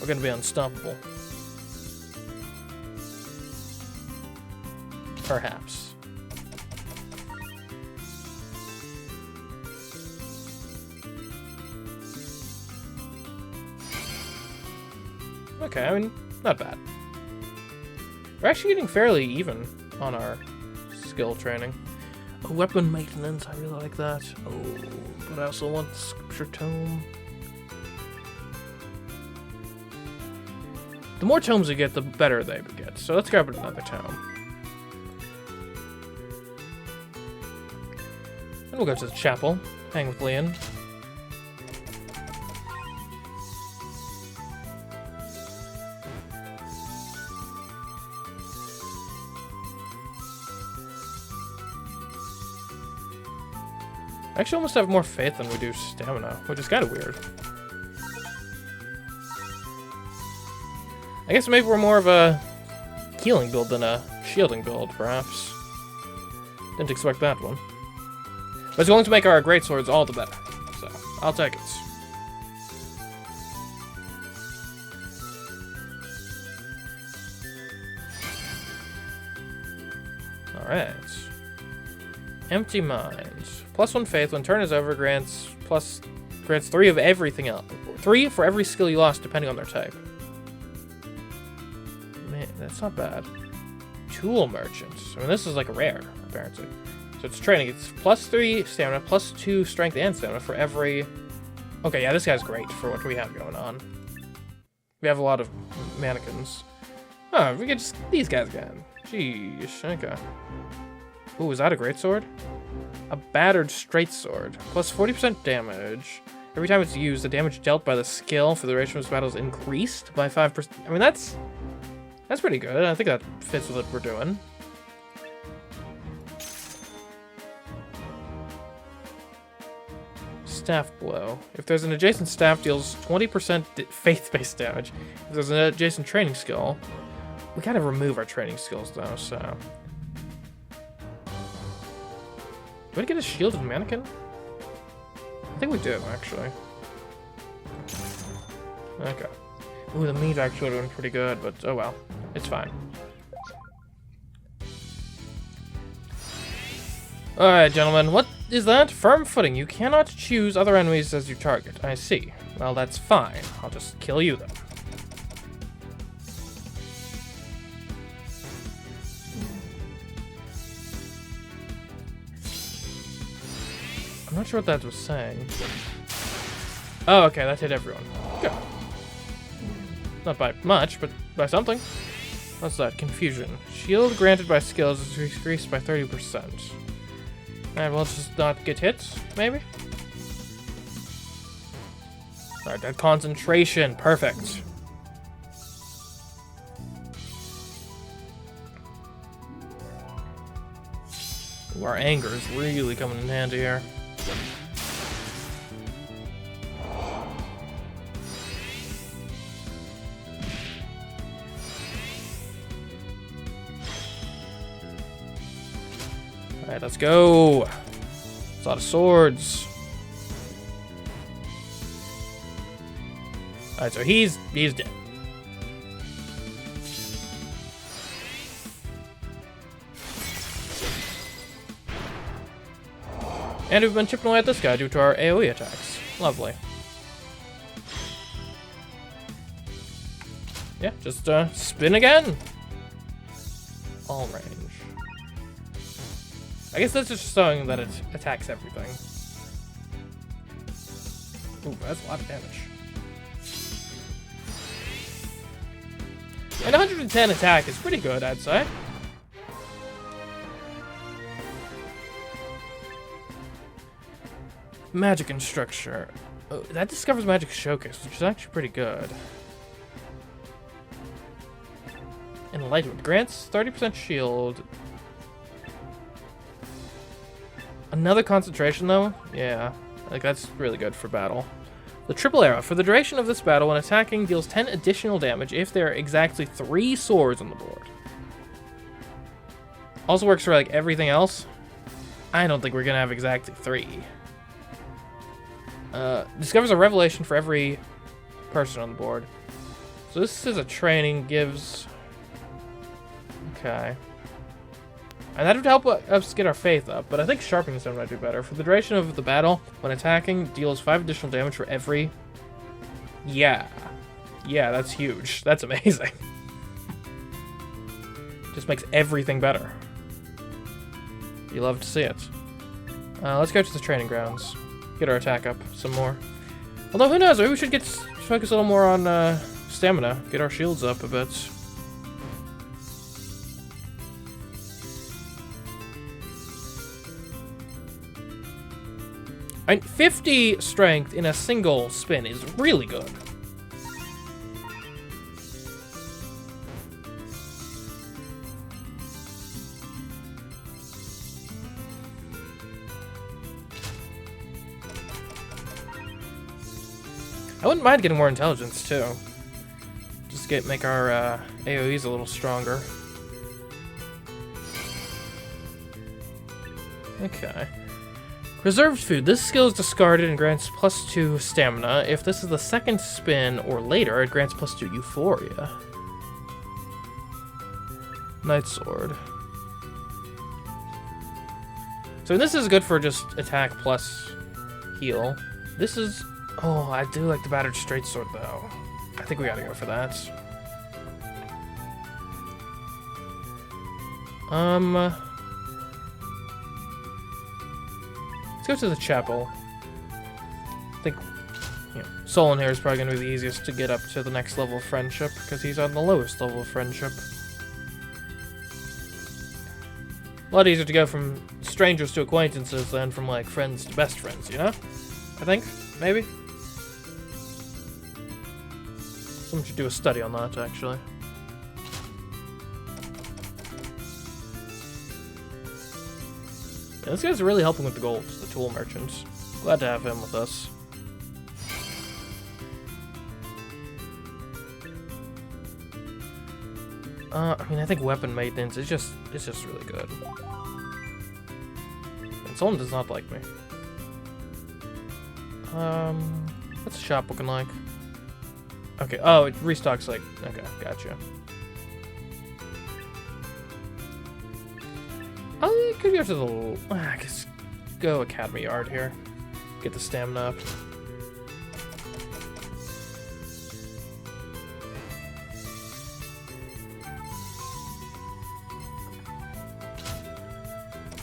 We're gonna be unstoppable. Perhaps. Okay, I mean, not bad. We're actually getting fairly even on our skill training. Oh, weapon maintenance, I really like that. Oh, but I also want the scripture tome. The more tomes we get, the better they get. So let's grab another tome. And we'll go to the chapel, hang with Leon. I actually almost have more faith than we do stamina, which is kind of weird. I guess maybe we're more of a healing build than a shielding build, perhaps. Didn't expect that one. But it's going to make our greatswords all the better, so I'll take it. Alright. Empty Mind. +1 faith when turn is over grants 3 of everything else. 3 for every skill you lost depending on their type. Man, that's not bad. Tool Merchant. I mean, this is like a rare, apparently. So it's training. It's +3 stamina, +2 strength and stamina for every... Okay, yeah, this guy's great for what we have going on. We have a lot of mannequins. Oh, we get just these guys again. Jeez, okay. Ooh, is that a greatsword? A battered straight sword. +40% damage. Every time it's used, the damage dealt by the skill for the duration of this battle is increased by 5%. I mean, that's pretty good. I think that fits with what we're doing. Staff Blow. If there's an adjacent staff, deals 20% faith-based damage. If there's an adjacent training skill, we gotta remove our training skills though, so... Do we get a shielded mannequin? I think we do, actually. Okay. Ooh, the meat actually would have been pretty good, but oh well. It's fine. Alright, gentlemen. What is that? Firm footing. You cannot choose other enemies as your target. I see. Well, that's fine. I'll just kill you, then. I'm not sure what that was saying. Oh, okay, that hit everyone. Good. Not by much, but by something. What's that? Confusion. Shield granted by skills is increased by 30%. Alright, well, let's just not get hit, maybe? Alright, that concentration. Perfect. Ooh, our anger is really coming in handy here. Alright, let's go. There's a lot of swords. Alright, so he's dead. And we've been chipping away at this guy due to our AoE attacks. Lovely. Yeah, just spin again. All range. I guess that's just showing that it attacks everything. Ooh, that's a lot of damage. And 110 attack is pretty good, I'd say. Magic and Structure. Oh, that discovers Magic Showcase, which is actually pretty good. Enlightenment. Grants 30% shield. Another concentration, though? Yeah. Like, that's really good for battle. The Triple Arrow. For the duration of this battle, when attacking, deals 10 additional damage if there are exactly 3 swords on the board. Also works for, like, everything else. I don't think we're gonna have exactly 3. Discovers a revelation for every person on the board. So this is a training, gives... Okay. And that would help us get our faith up, but I think Sharpening Stone might do better. For the duration of the battle, when attacking, deals 5 additional damage for every... Yeah. Yeah, that's huge. That's amazing. Just makes everything better. You love to see it. Let's go to the training grounds. Get our attack up some more. Although, who knows? Maybe we should focus a little more on stamina. Get our shields up a bit. And 50 strength in a single spin is really good. I wouldn't mind getting more intelligence, too. Just make our AoEs a little stronger. Okay. Reserved food. This skill is discarded and grants +2 stamina. If this is the second spin or later, it grants +2 euphoria. Night Sword. So this is good for just attack plus heal. This is... Oh, I do like the battered straight sword, though. I think we gotta go for that. Let's go to the chapel. I think, Solon here is probably gonna be the easiest to get up to the next level of friendship, because he's on the lowest level of friendship. A lot easier to go from strangers to acquaintances than from, like, friends to best friends, you know? I think, maybe? Someone should do a study on that, actually. Yeah, this guy's really helping with the gold, the tool merchant. Glad to have him with us. I mean, I think weapon maintenance is just really good. And someone does not like me. What's the shop looking like? Okay, oh, it restocks like... Okay, gotcha. Oh, you could go to the... I guess go Academy Yard here. Get the stamina up.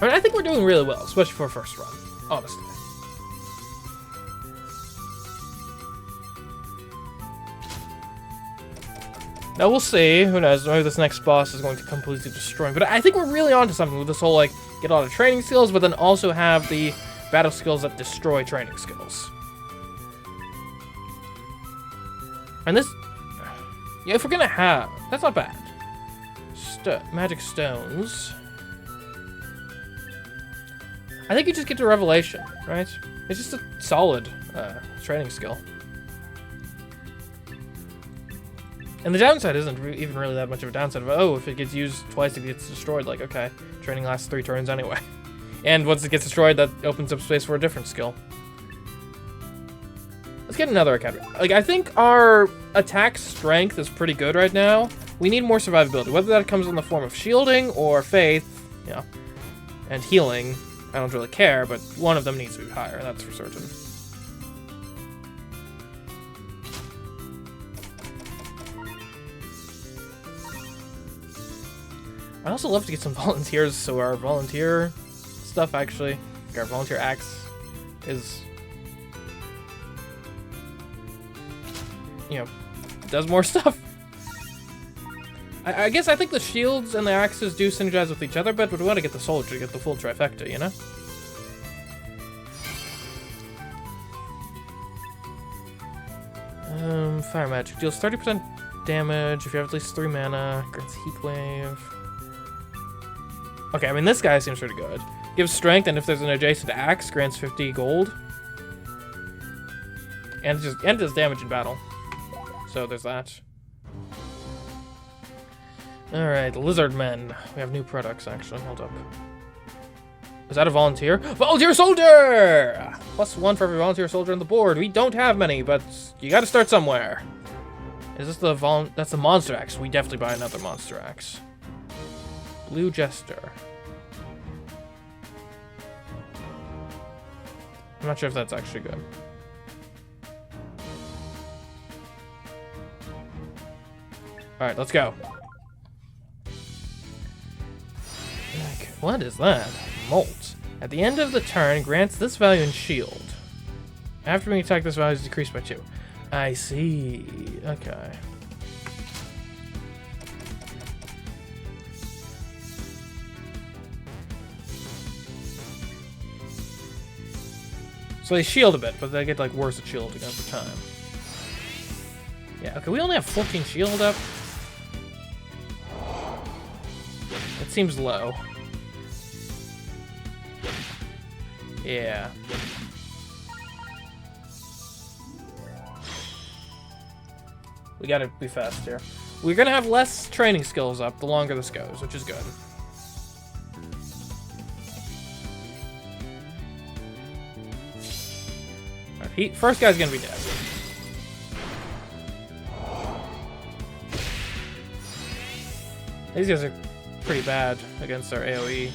I mean, I think we're doing really well, especially for a first run, honestly. Now we'll see. Who knows? Maybe this next boss is going to completely destroy him. But I think we're really onto something with this whole, like, get a lot of training skills, but then also have the battle skills that destroy training skills. And this... Yeah, if we're gonna have... That's not bad. Magic stones. I think you just get to Revelation, right? It's just a solid training skill. And the downside isn't even really that much of a downside. Of, oh, if it gets used twice, it gets destroyed. Like, okay, training lasts 3 turns anyway. And once it gets destroyed, that opens up space for a different skill. Let's get another academy. Like, I think our attack strength is pretty good right now. We need more survivability. Whether that comes in the form of shielding or faith, and healing, I don't really care, but one of them needs to be higher, that's for certain. I'd also love to get some volunteers, so our volunteer stuff actually, like our volunteer axe is, does more stuff. I guess I think the shields and the axes do synergize with each other, but we want to get the soldier to get the full trifecta, you know? Fire magic deals 30% damage if you have at least 3 mana, grants heat wave. Okay, I mean, this guy seems pretty good. Gives strength, and if there's an adjacent axe, grants 50 gold. And does damage in battle. So there's that. Alright, lizard men. We have new products, actually. Hold up. Is that a volunteer? Volunteer soldier! +1 for every volunteer soldier on the board. We don't have many, but you gotta start somewhere. Is this the that's the monster axe. We definitely buy another monster axe. Blue Jester. I'm not sure if that's actually good. Alright, let's go. Okay, what is that? Molt. At the end of the turn, grants this value in shield. After being attacked, this value is decreased by 2. I see. Okay. So they shield a bit, but they get like worse at shielding over time. Yeah, okay, we only have 14 shield up. It seems low. Yeah. We gotta be fast here. We're gonna have less training skills up the longer this goes, which is good. Alright, first guy's gonna be dead. These guys are pretty bad against our AoE.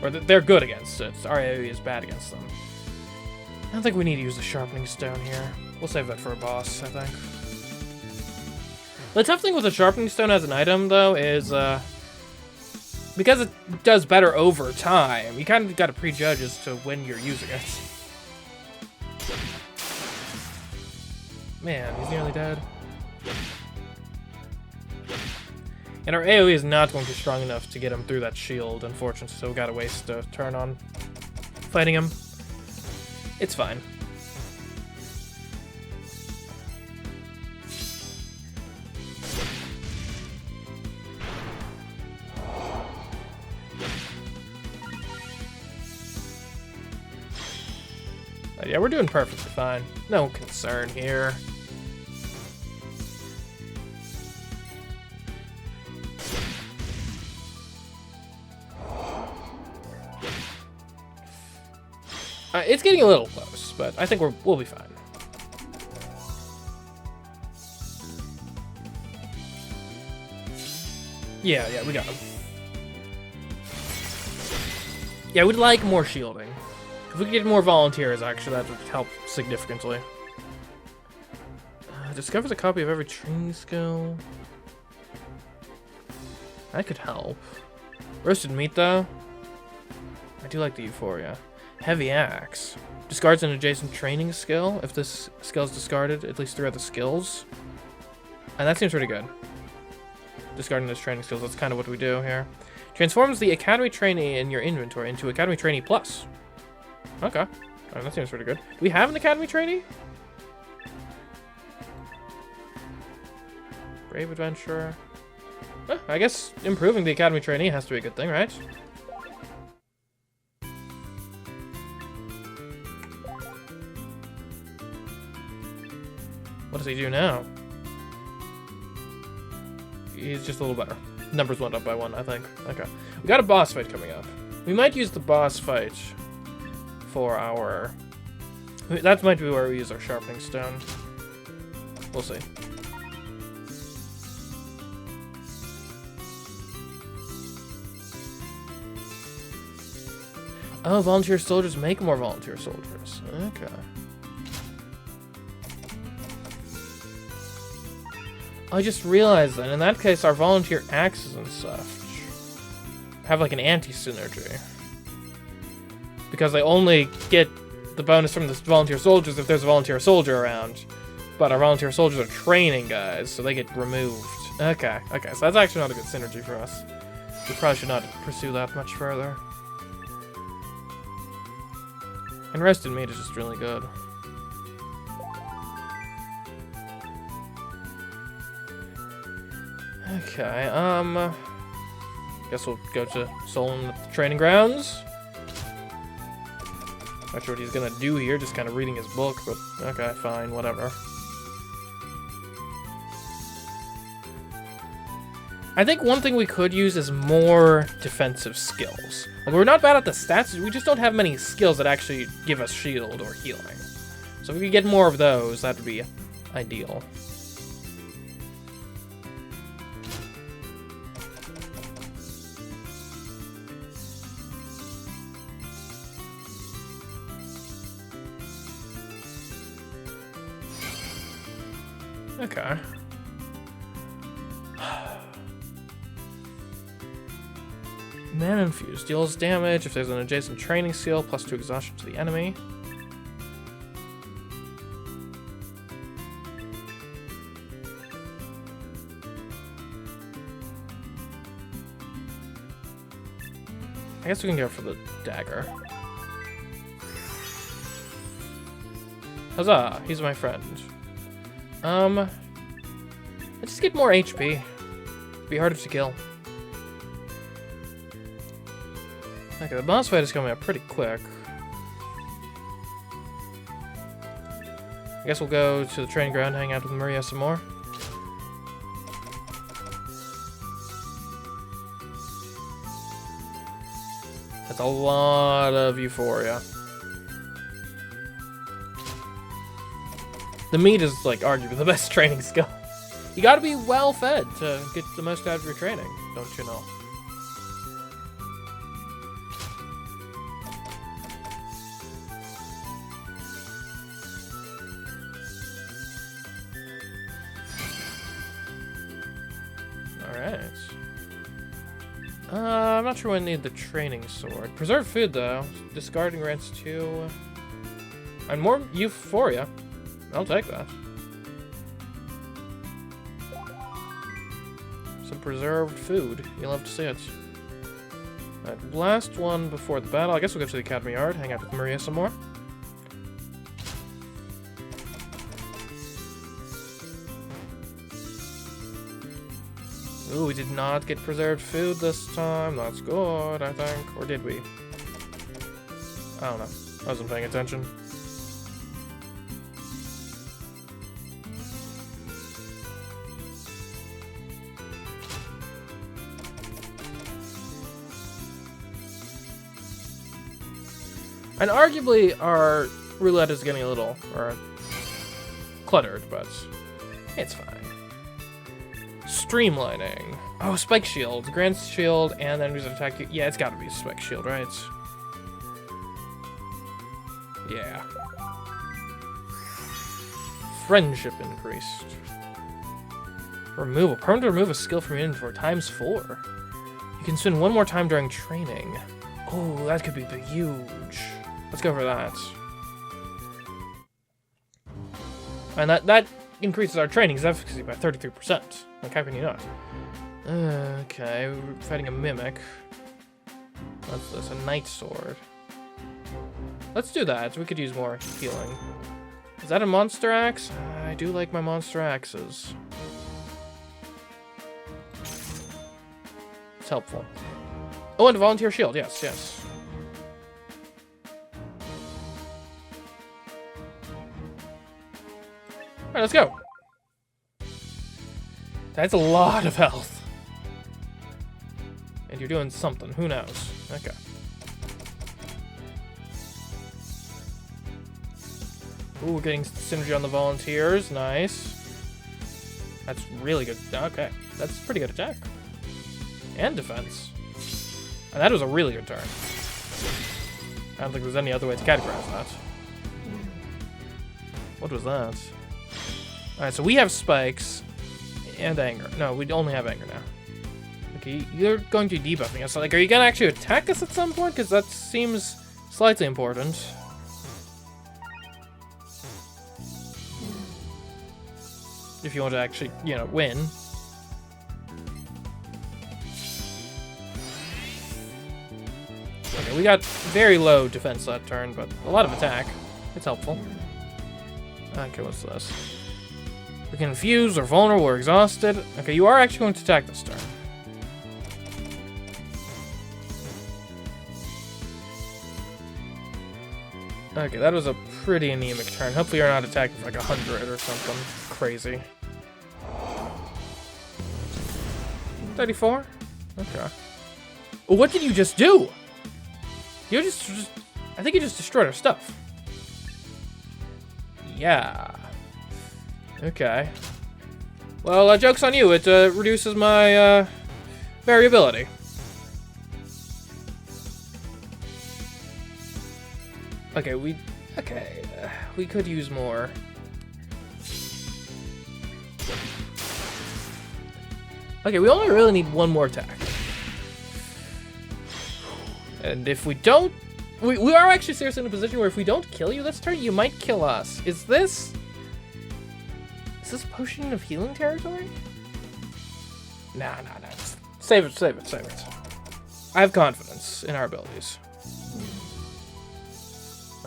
Or they're good against it. Our AoE is bad against them. I don't think we need to use the sharpening stone here. We'll save that for a boss, I think. The tough thing with the sharpening stone as an item, though, is because it does better over time, you kind of got to prejudge as to when you're using it. Man, he's nearly dead. And our AoE is not going to be strong enough to get him through that shield, unfortunately, so we gotta waste a turn on fighting him. It's fine. Yeah, we're doing perfectly fine. No concern here. It's getting a little close, but I think we'll be fine. Yeah, we got him. Yeah, we'd like more shielding. If we could get more volunteers, actually, that would help significantly. Discovers a copy of every training skill. That could help. Roasted meat, though. I do like the Euphoria. Heavy axe. Discards an adjacent training skill if this skill is discarded, at least throughout the skills. And that seems pretty good. Discarding those training skills, that's kind of what we do here. Transforms the Academy Trainee in your inventory into Academy Trainee Plus. Okay. Right, that seems pretty good. Do we have an Academy Trainee? Brave Adventurer. I guess improving the Academy Trainee has to be a good thing, right? What does he do now? He's just a little better. Numbers went up by 1, I think. Okay. We got a boss fight coming up. We might use the boss fight for our... That might be where we use our sharpening stone. We'll see. Oh, volunteer soldiers make more volunteer soldiers. Okay. I just realized that in that case, our volunteer axes and such have like an anti-synergy. Because they only get the bonus from the volunteer soldiers if there's a volunteer soldier around. But our volunteer soldiers are training guys, so they get removed. Okay, so that's actually not a good synergy for us. We probably should not pursue that much further. And roasted meat is just really good. Okay, guess we'll go to Solon training grounds. Not sure what he's gonna do here, just kind of reading his book, but okay, fine, whatever. I think one thing we could use is more defensive skills. Like, we're not bad at the stats, we just don't have many skills that actually give us shield or healing. So if we could get more of those, that would be ideal. Okay. Mana infused deals damage if there's an adjacent training skill, +2 exhaustion to the enemy. I guess we can go for the dagger. Huzzah, he's my friend. Let's just get more HP. Be harder to kill. Okay, the boss fight is coming up pretty quick. I guess we'll go to the training ground, hang out with Maria some more. That's a lot of euphoria. The meat is, like, arguably the best training skill. You gotta be well fed to get the most out of your training, don't you know? Alright. I'm not sure when I need the training sword. Preserved food, though. Discarding grants 2. And more euphoria. I'll take that. Some preserved food. You'll have to see it. Alright, last one before the battle. I guess we'll go to the Academy Yard, hang out with Maria some more. Ooh, we did not get preserved food this time. That's good, I think. Or did we? I don't know. I wasn't paying attention. And arguably, our roulette is getting a little cluttered, but it's fine. Streamlining. Oh, spike shield. Grants shield, and then enemies attack you. Yeah, it's gotta be spike shield, right? Yeah. Friendship increased. Removal. Permanent remove a skill from your inventory ×4. You can spend one more time during training. Oh, that could be huge. Let's go for that. And that increases our training's efficacy by 33%. Like, how can you not? Okay, we're fighting a mimic. What's this? A knight sword. Let's do that. We could use more healing. Is that a monster axe? I do like my monster axes. It's helpful. Oh, and a volunteer shield. Yes, yes. Alright, let's go. That's a lot of health. And you're doing something. Who knows? Okay. Ooh, we're getting synergy on the volunteers. Nice. That's really good. Okay. That's pretty good attack. And defense. And that was a really good turn. I don't think there's any other way to categorize that. What was that? Alright, so we have spikes and anger. No, we only have anger now. Okay, you're going to be debuffing us. Like, are you going to actually attack us at some point? Because that seems slightly important. If you want to actually, you know, win. Okay, we got very low defense that turn, but a lot of attack. It's helpful. Okay, what's this? We're confused, or vulnerable, or exhausted. Okay, you are actually going to attack this turn. Okay, that was a pretty anemic turn. Hopefully you're not attacking for like 100 or something crazy. 34? Okay. What did you just do? You just I think you just destroyed our stuff. Yeah. Okay. Well, joke's on you. It reduces my variability. Okay, we could use more. Okay, we only really need one more attack. And if we don't, we are actually seriously in a position where if we don't kill you this turn, you might kill us. Is this potion of healing territory? Nah. Save it. I have confidence in our abilities.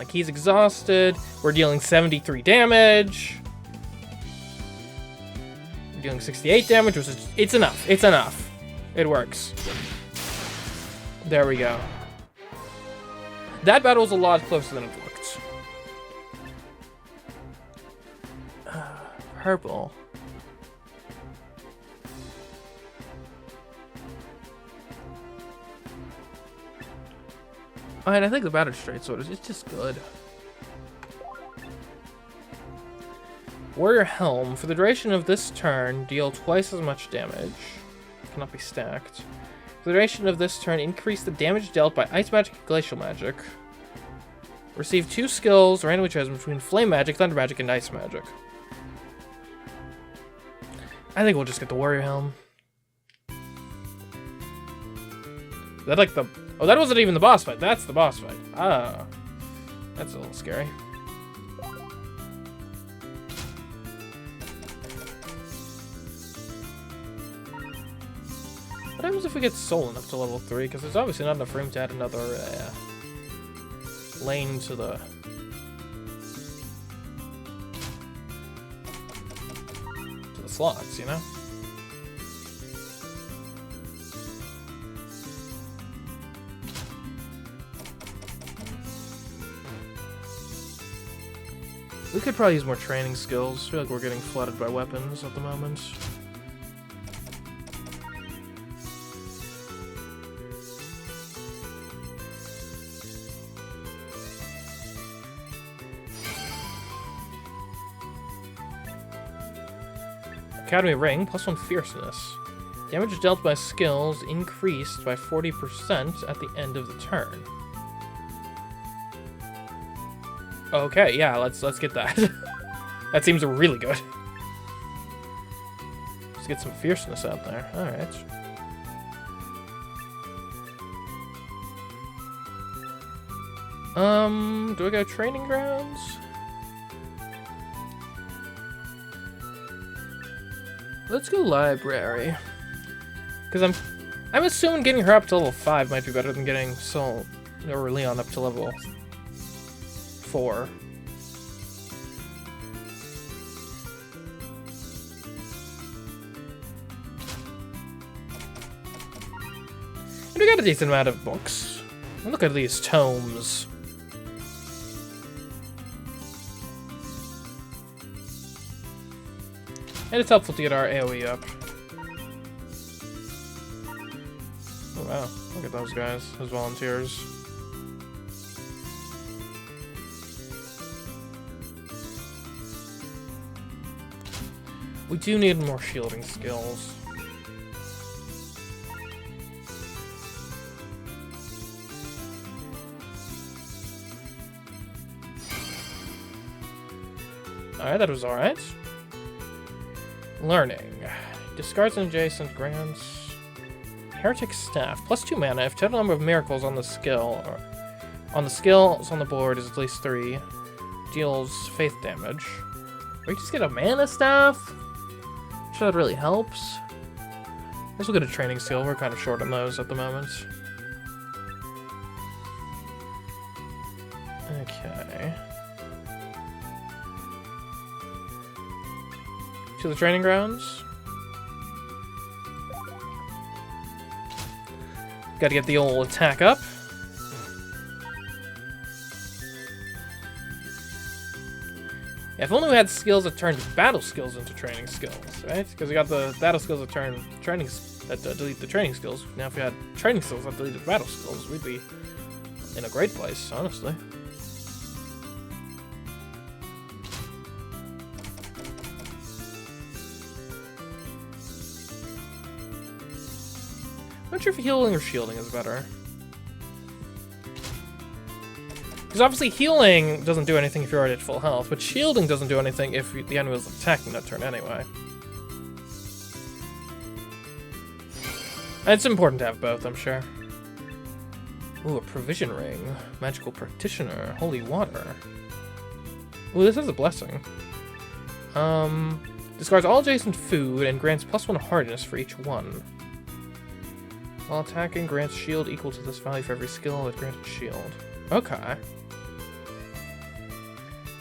Like, he's exhausted. We're dealing 73 damage. We're dealing 68 damage, which is... It's enough. It's enough. It works. There we go. That battle was a lot closer than it looked. Purple. And I think the battered straight sword is just good. Warrior Helm. For the duration of this turn, deal twice as much damage. Cannot be stacked. For the duration of this turn, increase the damage dealt by ice magic and glacial magic. Receive 2 skills randomly chosen between flame magic, thunder magic, and ice magic. I think we'll just get the Warrior Helm. Is that like the... Oh, that wasn't even the boss fight. That's the boss fight. Ah. That's a little scary. What happens if we get Solen up to level 3? Because there's obviously not enough room to add another lane to the... slots, you know? We could probably use more training skills. I feel like we're getting flooded by weapons at the moment. Academy Ring, +1 fierceness. Damage dealt by skills increased by 40% at the end of the turn. Okay, yeah, let's get that. That seems really good. Let's get some fierceness out there. Alright. Do I go training grounds? Let's go library. Because I'm assuming getting her up to level 5 might be better than getting Sol or Leon up to level 4. And we got a decent amount of books. Look at these tomes. And it's helpful to get our AoE up. Oh wow, look at those guys, those volunteers. We do need more shielding skills. Alright, that was alright. Learning. Discards an adjacent, grants Heretic Staff. +2 mana. If total number of miracles on the skill or on the skills on the board is at least 3, deals faith damage. Or you just get a mana staff? I'm sure that really helps. Let's look at a training skill. We're kind of short on those at the moment. Okay. To the training grounds. Gotta get the old attack up. Yeah, if only we had skills that turned battle skills into training skills, right? Because we got the battle skills that turn training that delete the training skills. Now, if we had training skills that deleted battle skills, we'd be in a great place, honestly. I'm not sure if healing or shielding is better. Because obviously healing doesn't do anything if you're already at full health, but shielding doesn't do anything if the enemy is attacking that turn anyway. And it's important to have both, I'm sure. Ooh, a provision ring. Magical practitioner. Holy water. Ooh, this is a blessing. Discards all adjacent food and grants +1 hardness for each one. While attacking, grants shield equal to this value for every skill that granted shield. Okay.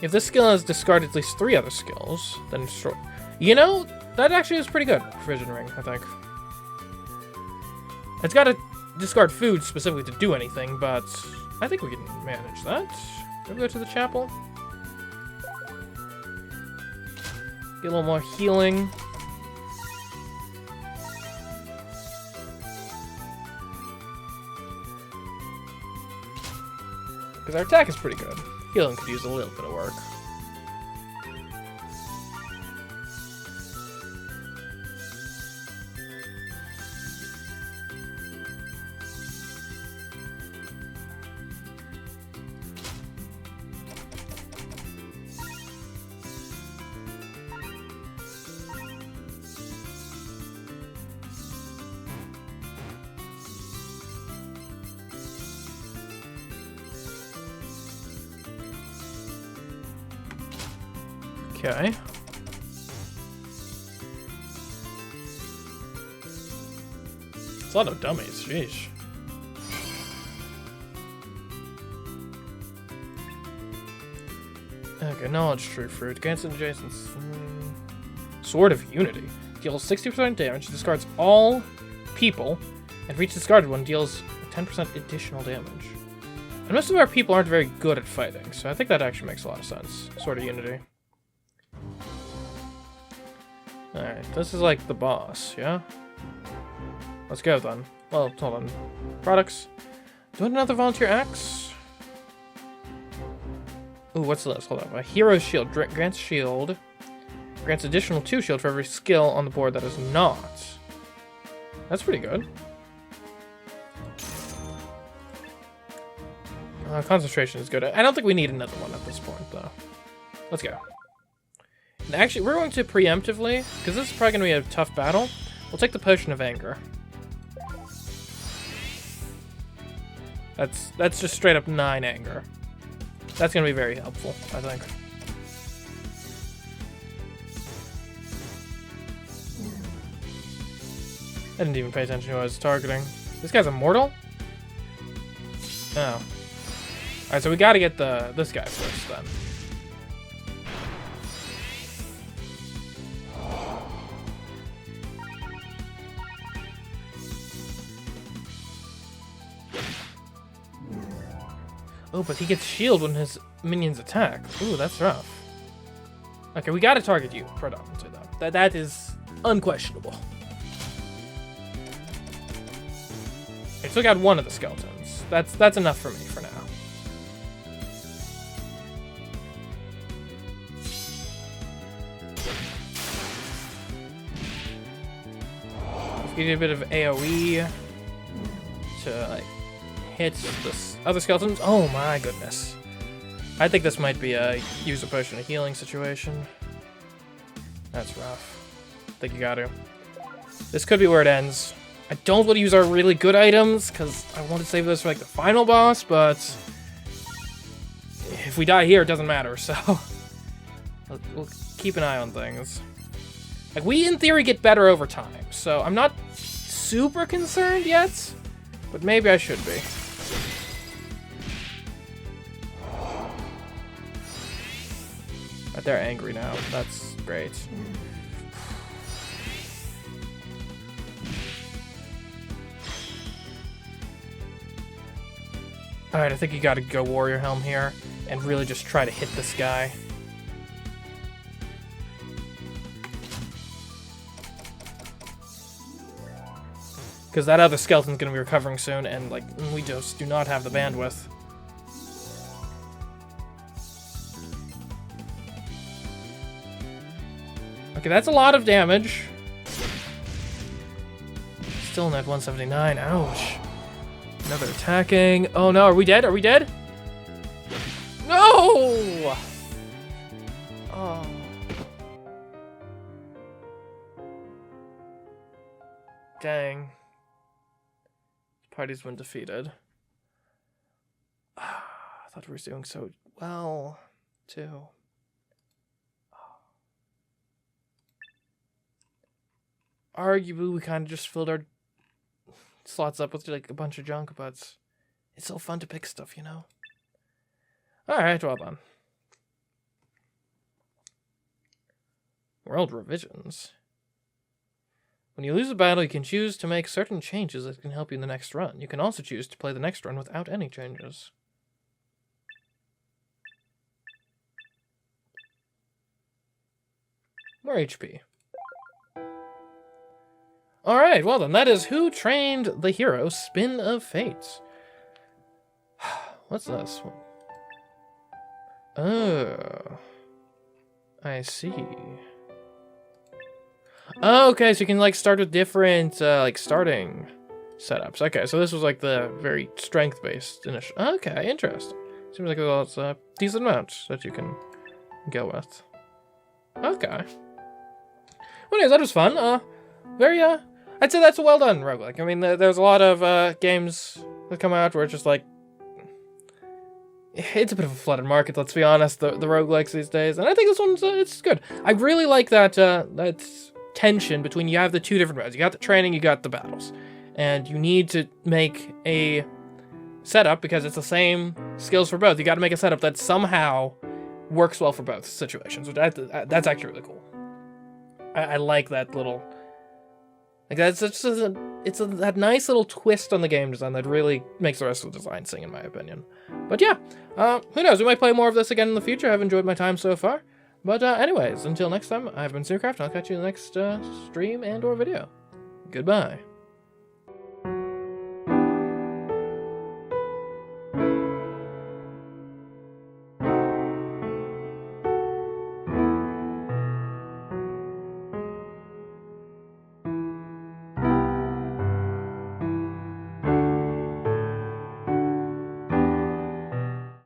If this skill has discarded at least 3 other skills, then destroy. You know, that actually is pretty good for Vision Ring, I think. It's got to discard food specifically to do anything, but I think we can manage that. We'll go to the chapel. Get a little more healing. Because our attack is pretty good. Healing could use a little bit of work. Okay. It's a lot of dummies, sheesh. Okay, knowledge tree fruit. Grants an adjacent Sword of Unity. Deals 60% damage, discards all people, and for each discarded one deals 10% additional damage. And most of our people aren't very good at fighting, so I think that actually makes a lot of sense. Sword of Unity. Alright, this is like the boss, yeah? Let's go then. Well, hold on. Products. Do you want another volunteer axe? Ooh, what's this? Hold on. A hero's shield. Grants shield. Grants additional 2 shield for every skill on the board that is not. That's pretty good. Concentration is good. I don't think we need another one at this point, though. Let's go. And actually, we're going to preemptively, because this is probably going to be a tough battle, we'll take the Potion of Anger. That's just straight up 9 anger. That's going to be very helpful, I think. I didn't even pay attention to who I was targeting. This guy's immortal? Oh. Alright, so we gotta get this guy first, then. Oh, but he gets shield when his minions attack. Ooh, that's rough. Okay, we gotta target you predominantly, though. That is unquestionable. I still got one of the skeletons. That's enough for me for now. Let's give you a bit of AoE to like hit this other skeletons. Oh my goodness. I think this might be a use a potion of healing situation. That's rough. I think you got to. This could be where it ends. I don't want to use our really good items, because I want to save those for, like, the final boss, but if we die here, it doesn't matter, so we'll keep an eye on things. Like, we, in theory, get better over time, so I'm not super concerned yet, but maybe I should be. But they're angry now. That's great. Alright, I think you gotta go Warrior Helm here and really just try to hit this guy. Because that other skeleton's gonna be recovering soon, and like, we just do not have the bandwidth. Okay, that's a lot of damage. Still in that 179, ouch. Another attacking. Oh no, are we dead? Are we dead? No! Oh. Dang. Party's been defeated. I thought we were doing so well, too. Arguably, we kind of just filled our slots up with like a bunch of junk, but it's so fun to pick stuff, you know? Alright, well done. World revisions. When you lose a battle, you can choose to make certain changes that can help you in the next run. You can also choose to play the next run without any changes. More HP. Alright, well then, that is Who Trained the Hero? Spin of Fate. What's this? Oh. I see. Oh, okay, so you can, like, start with different, like, starting setups. Okay, so this was, like, the very strength-based initial. Okay, interesting. Seems like there's a decent amount that you can go with. Okay. Well, anyways, that was fun. Very, I'd say that's a well-done roguelike. I mean, there's a lot of, games that come out where it's just, like, it's a bit of a flooded market, let's be honest, the roguelikes these days. And I think this one's, it's good. I really like that, that tension between you have the two different roads. You got the training, you got the battles. And you need to make a setup, because it's the same skills for both. You got to make a setup that somehow works well for both situations, which that's actually really cool. I like that little... Like, that's just that nice little twist on the game design that really makes the rest of the design sing, in my opinion. But yeah, who knows? We might play more of this again in the future. I've enjoyed my time so far. But anyways, until next time, I've been CMeeCraft, and I'll catch you in the next stream and or video. Goodbye.